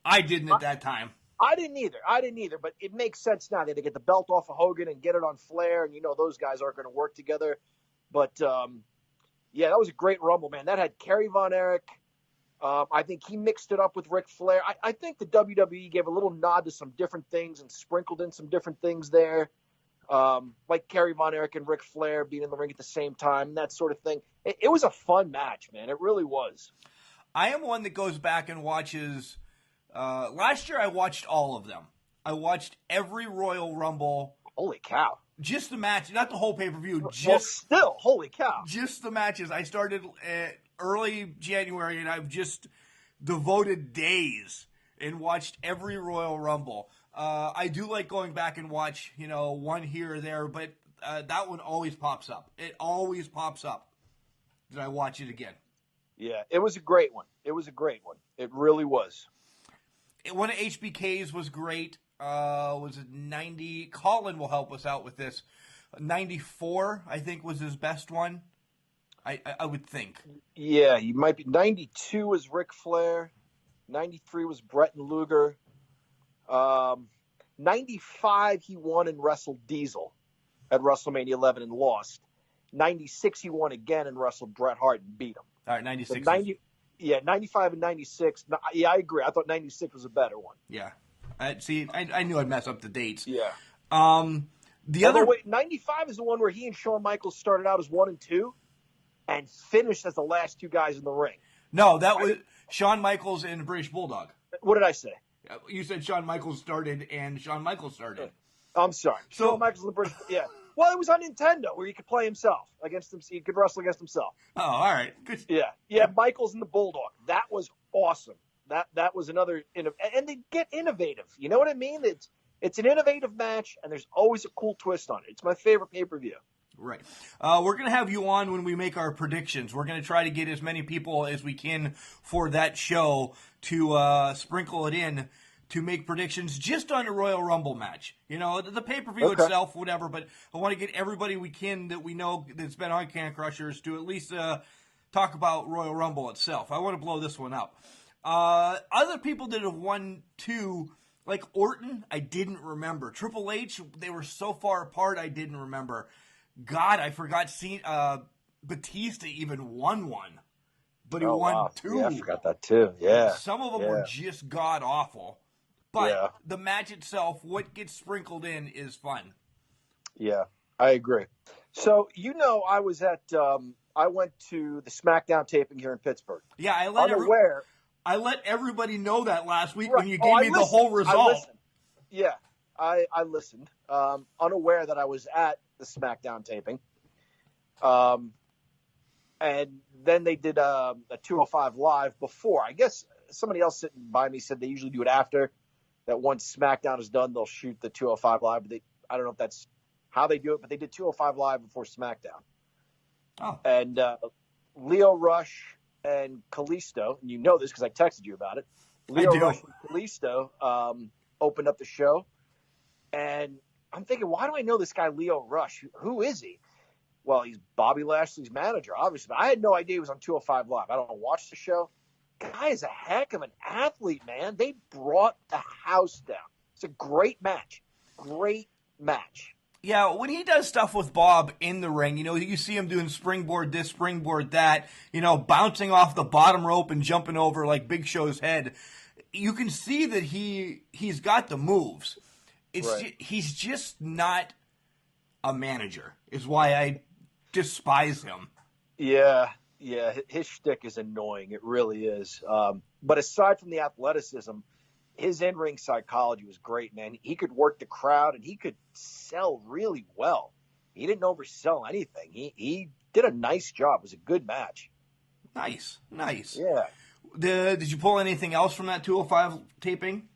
C: I didn't at that time.
E: I didn't either. But it makes sense now. They had to get the belt off of Hogan and get it on Flair. And, those guys aren't going to work together. But, yeah, that was a great Rumble, man. That had Kerry Von Erich. I think he mixed it up with Ric Flair. I think the WWE gave a little nod to some different things and sprinkled in some different things there. Like Kerry Von Erich and Ric Flair being in the ring at the same time, that sort of thing. It was a fun match, man. It really was.
C: I am one that goes back and watches. Last year I watched all of them. I watched every Royal Rumble.
E: Holy cow.
C: Just the match, not the whole pay-per-view.
E: Still, holy cow.
C: Just the matches. I started early January, and I've just devoted days and watched every Royal Rumble. I do like going back and watch, one here or there, but that one always pops up. It always pops up that I watch it again.
E: Yeah, it was a great one. It really was.
C: One of HBK's was great. Was it 90? Colin will help us out with this. 94, I think, was his best one. I would think. Yeah,
E: he might be. 92 was Ric Flair. 93 was Brett and Luger. 95 he won and wrestled Diesel at WrestleMania 11 and lost. 96 he won again and wrestled Bret Hart and beat him.
C: All right, 96.
E: 95 and 96. Yeah, I agree. I thought 96 was a better one.
C: Yeah. I knew I'd mess up the dates.
E: Yeah.
C: Wait,
E: 95 is the one where he and Shawn Michaels started out as 1 and 2 and finished as the last 2 guys in the ring.
C: No, that was Shawn Michaels and the British Bulldog.
E: What did I say?
C: You said Shawn Michaels started and Shawn Michaels started.
E: I'm sorry.
C: So,
E: Shawn Michaels and the British, yeah. Well, it was on Nintendo where he could play himself against him. He could wrestle against himself.
C: Oh, all right. Good.
E: Yeah. Michaels and the Bulldog. That was awesome. That was another, and they get innovative. You know what I mean? It's an innovative match, and there's always a cool twist on it. It's my favorite pay-per-view.
C: Right. We're going to have you on when we make our predictions. We're going to try to get as many people as we can for that show to sprinkle it in to make predictions just on the Royal Rumble match. You know, the pay-per-view itself, whatever, but I want to get everybody we can that we know that's been on Can Crushers to at least talk about Royal Rumble itself. I want to blow this one up. Other people that have won too, like Orton, I didn't remember. Triple H, they were so far apart, I didn't remember. God, I forgot Batista even won one. But he won two.
E: Yeah, I forgot that too. Yeah.
C: Some of them were just god-awful. But the match itself, what gets sprinkled in is fun.
E: Yeah, I agree. So, I was at, I went to the SmackDown taping here in Pittsburgh.
C: Yeah, I let everybody know that last week when you gave me the whole result.
E: I listened, unaware that I was at the SmackDown taping. And then they did a 205 Live before. I guess somebody else sitting by me said they usually do it after. That once SmackDown is done, they'll shoot the 205 Live. But I don't know if that's how they do it, but they did 205 Live before SmackDown. Oh. And Leo Rush and Kalisto, and you know this because I texted you about it. Leo Rush and Kalisto opened up the show. And I'm thinking, why do I know this guy Leo Rush? Who is he? Well, he's Bobby Lashley's manager, obviously. But I had no idea he was on 205 Live. I don't watch the show. Guy is a heck of an athlete, man. They brought the house down. It's a great match. Great match.
C: Yeah, when he does stuff with Bob in the ring, you see him doing springboard this, springboard that, bouncing off the bottom rope and jumping over like Big Show's head. You can see that he's got the moves. He's just not a manager, is why I despise him.
E: Yeah, his shtick is annoying. It really is. But aside from the athleticism, his in-ring psychology was great, man. He could work the crowd, and he could sell really well. He didn't oversell anything. He did a nice job. It was a good match.
C: Nice.
E: Yeah.
C: Did you pull anything else from that 205 taping?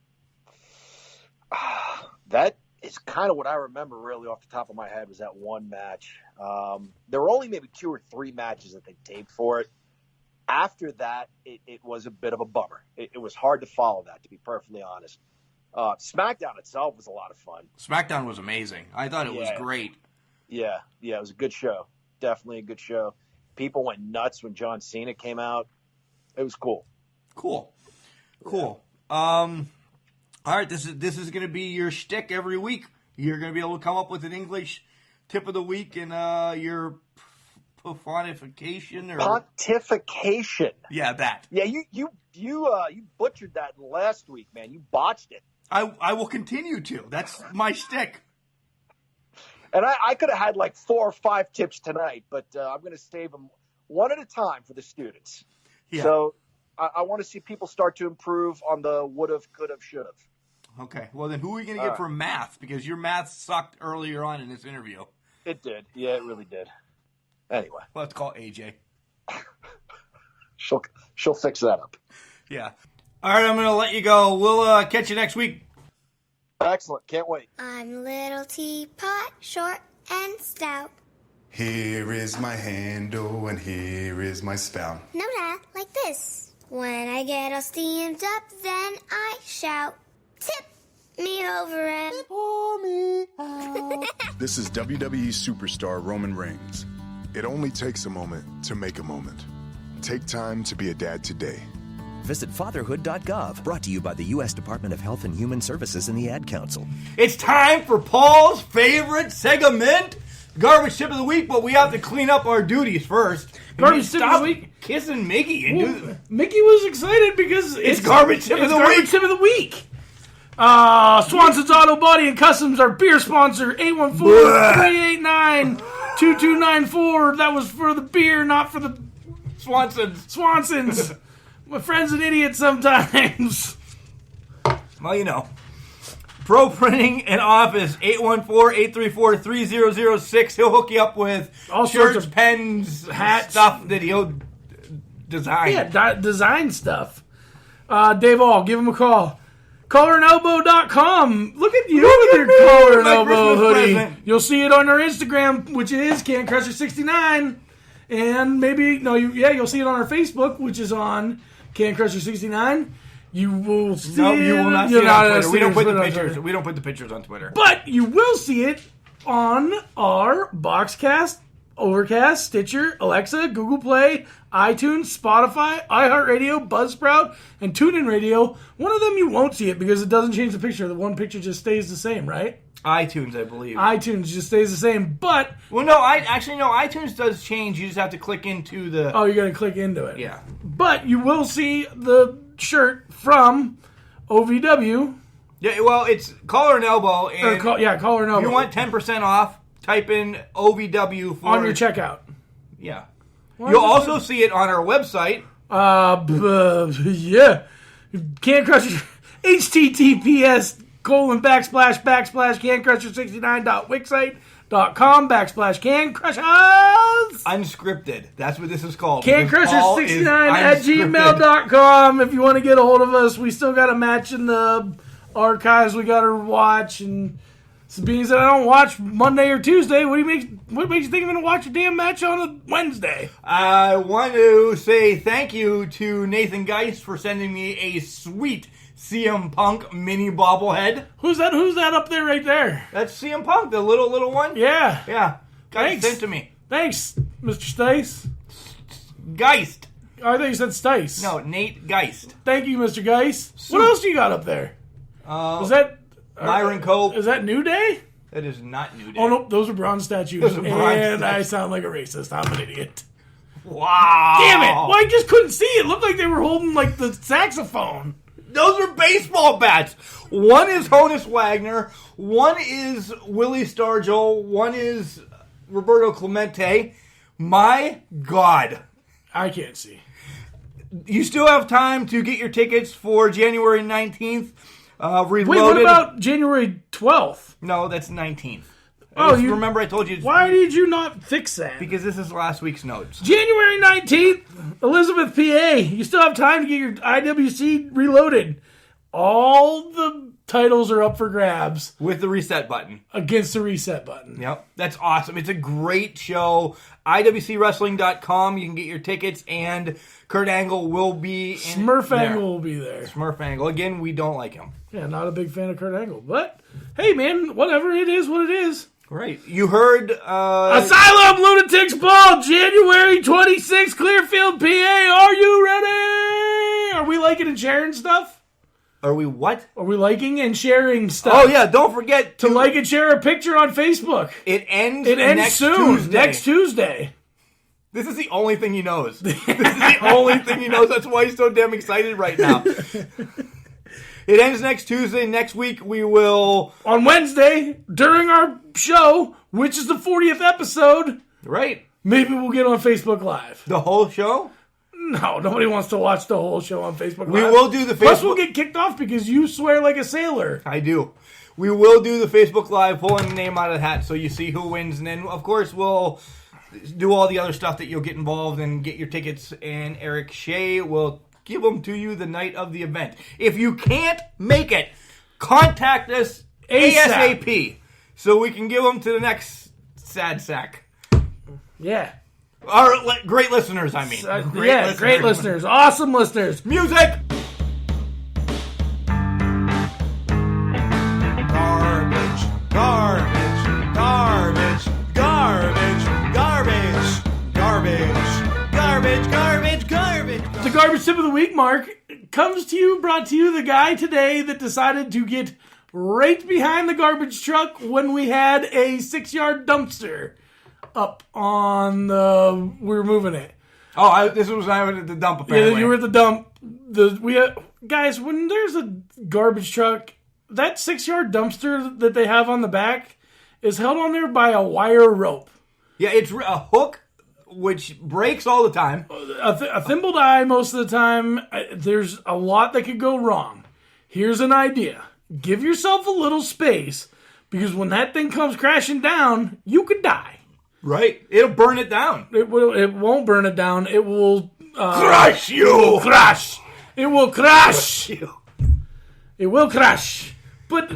E: That is kind of what I remember really off the top of my head was that one match. There were only maybe 2 or 3 matches that they taped for it. After that, it was a bit of a bummer. It was hard to follow that, to be perfectly honest. SmackDown itself was a lot of fun.
C: SmackDown was amazing. I thought it was great.
E: Yeah, it was a good show. Definitely a good show. People went nuts when John Cena came out. It was cool.
C: Cool. All right, this is going to be your shtick every week. You're going to be able to come up with an English tip of the week and your pontification. Yeah, that.
E: Yeah, you butchered that last week, man. You botched it.
C: I will continue to. That's my shtick.
E: And I could have had like 4 or 5 tips tonight, but I'm going to save them one at a time for the students. Yeah. So I want to see people start to improve on the would've, could've, should've.
C: Okay. Well, then who are we going to get for math? Because your math sucked earlier on in this interview.
E: It did. Yeah, it really did. Anyway.
C: Let's call AJ.
E: She'll fix that up.
C: Yeah. All right, I'm going to let you go. We'll catch you next week.
E: Excellent. Can't wait.
F: I'm little teapot, short and stout.
G: Here is my handle and here is my spout.
F: No, Dad, like this. When I get all steamed up, then I shout, tip me over and pour me out.
G: This is WWE superstar Roman Reigns. It only takes a moment to make a moment. Take time to be a dad today.
H: Visit fatherhood.gov, brought to you by the U.S. Department of Health and Human Services and the Ad Council.
C: It's time for Paul's favorite segment, Garbage Tip of the Week, but we have to clean up our duties first.
B: Garbage Tip of the Week?
C: Kissing Mickey.
B: Mickey was excited because it's
C: Garbage Tip of the Week.
B: Garbage Tip of the Week. Swanson's Auto Body and Customs, our beer sponsor, 814-389-2294. That was for the beer, not for the Swansons. My friend's an idiot sometimes.
C: Well, you know. Pro Printing and Office, 814-834-3006. He'll hook you up with
B: all
C: shirts,
B: sorts of
C: pens, hats, stuff that he'll design.
B: Yeah, design stuff. Dave All, give him a call. collarandelbow.com. Look at you with your collar and
C: My
B: elbow
C: Christmas
B: hoodie.
C: present.
B: You'll see it on our Instagram, which is CanCrusher69. And you'll see it on our Facebook, which is on CanCrusher69. You will see
C: No,
B: it.
C: you will not see
B: You're
C: it
B: not
C: on
B: gonna
C: Twitter.
B: see
C: We don't
B: it
C: put the
B: on
C: pictures.
B: Twitter.
C: We don't put the pictures on Twitter.
B: But you will see it on our Boxcast, Overcast, Stitcher, Alexa, Google Play, iTunes, Spotify, iHeartRadio, Buzzsprout, and TuneIn Radio. One of them you won't see it because it doesn't change the picture. The one picture just stays the same, right?
C: iTunes, I believe.
B: iTunes just stays the same, but...
C: Well, no, iTunes does change. You just have to click into the...
B: Oh, you got to click into it.
C: Yeah.
B: But you will see the shirt from OVW.
C: Yeah, well, it's Collar and Elbow. And
B: Collar and Elbow.
C: if you want 10% off, type in OVW for...
B: on your checkout.
C: Yeah.
B: Why
C: You'll
B: is it
C: also see it on our website.
B: Yeah. Can Crusher, https://cancrusher69.wixsite.com/cancrushers.
C: Unscripted. That's what this is called.
B: Cancrusher69@gmail.com. If you want to get a hold of us, we still got a match in the archives we got to watch. And being that I don't watch Monday or Tuesday, what makes you think I'm going to watch a damn match on a Wednesday?
C: I want to say thank you to Nathan Geist for sending me a sweet CM Punk mini bobblehead.
B: Who's that up there right there?
C: That's CM Punk, the little one.
B: Yeah.
C: Yeah.
B: Thanks.
C: Sent to me.
B: Thanks, Mr. Stice.
C: Geist.
B: I thought you said Stice.
C: No, Nate Geist.
B: Thank you, Mr. Geist. What else you got up there? Was that
C: Myron Cope.
B: Is that New Day?
C: That is not New Day.
B: Oh no, those are bronze statues.
C: Those are bronze
B: and I
C: statues.
B: sound like a racist. I'm an idiot.
C: Wow.
B: Damn it! Well, I just couldn't see. It looked like they were holding like the saxophone.
C: Those are baseball bats. One is Honus Wagner. One is Willie Stargell. One is Roberto Clemente. My God.
B: I can't see.
C: You still have time to get your tickets for January 19th. Reloaded.
B: Wait, what about January 12th?
C: No, that's 19th.
B: Oh,
C: remember I told you.
B: Why did you not fix that?
C: Because this is last week's notes.
B: January 19th, Elizabeth, PA. You still have time to get your IWC Reloaded. All the titles are up for grabs.
C: With the reset button.
B: Against the reset button.
C: Yep. That's awesome. It's a great show. IWCWrestling.com. You can get your tickets, and Kurt Angle will be in
B: Smurf
C: there.
B: Angle will be there.
C: Smurf Angle. Again, we don't like him.
B: Yeah, not a big fan of Kurt Angle. But, hey, man, whatever. It is what it is.
C: Right. You heard...
B: Asylum Lunatics Ball, January 26th, Clearfield, PA. Are you ready? Are we liking and sharing stuff?
C: Are we what?
B: Are we liking and sharing stuff?
C: Oh, yeah. Don't forget
B: to like and share a picture on Facebook.
C: It ends
B: next soon.
C: Tuesday.
B: Next Tuesday.
C: This is the only thing he knows. This is the only thing he knows. That's why he's so damn excited right now. It ends next Tuesday. Next week we will...
B: On Wednesday, during our show, which is the 40th episode...
C: Right.
B: Maybe we'll get on Facebook Live.
C: The whole show?
B: No, nobody wants to watch the whole show on Facebook Live.
C: We will do the Facebook...
B: Plus we'll get kicked off because you swear like a sailor.
C: I do. We will do the Facebook Live, pulling the name out of the hat so you see who wins. And then, of course, we'll do all the other stuff that you'll get involved and get your tickets. And Eric Shea will give them to you the night of the event. If you can't make it, contact us ASAP so we can give them to the next sad sack.
B: Yeah.
C: Our great listeners, I mean.
B: Great listeners. Awesome listeners.
C: Music!
I: Garbage, garbage, garbage, garbage, garbage, garbage, garbage, garbage.
B: The garbage tip of the week, Mark, comes to you, brought to you, the guy today that decided to get right behind the garbage truck when we had a 6-yard dumpster up on the... We were moving it.
C: Oh, this was when I was at the dump, apparently.
B: Yeah, you were at the dump. Guys, when there's a garbage truck, that 6-yard dumpster that they have on the back is held on there by a wire rope.
C: Yeah, it's a hook, which breaks all the time.
B: A thimble die most of the time. There's a lot that could go wrong. Here's an idea. Give yourself a little space, because when that thing comes crashing down, you could die.
C: Right. It'll burn it down.
B: It won't burn it down. It will...
C: crush you!
B: It will crash! It will crash!
C: You.
B: It will crash. But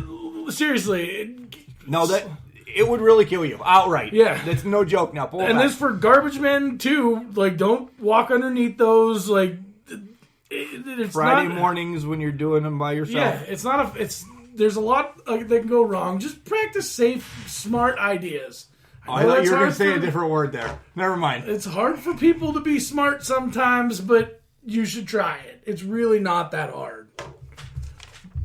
B: seriously,
C: No, that it would really kill you outright.
B: Yeah.
C: That's no joke now. Pull it
B: and
C: back.
B: this for garbage men too. Like, don't walk underneath those. Like, it's
C: Friday
B: not,
C: mornings when you're doing them by yourself.
B: Yeah, it's not a. It's there's a lot that can go wrong. Just practice safe, smart ideas.
C: I thought you were going to say a different word there. Never mind.
B: It's hard for people to be smart sometimes, but you should try it. It's really not that hard.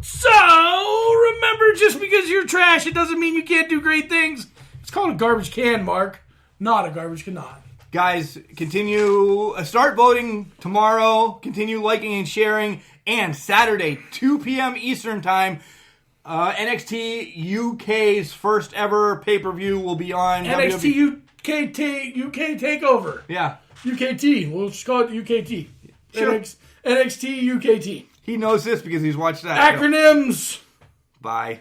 B: So, remember, just because you're trash, it doesn't mean you can't do great things. It's called a garbage can, Mark, not a garbage cannot.
C: Guys, continue. Start voting tomorrow. Continue liking and sharing. And Saturday, 2 p.m. Eastern Time, NXT UK's first ever pay-per-view will be on
B: NXT UK Takeover.
C: Yeah.
B: UKT. We'll just call it UKT.
C: Sure.
B: NXT UKT.
C: He knows this because he's watched that.
B: Acronyms.
C: Bye.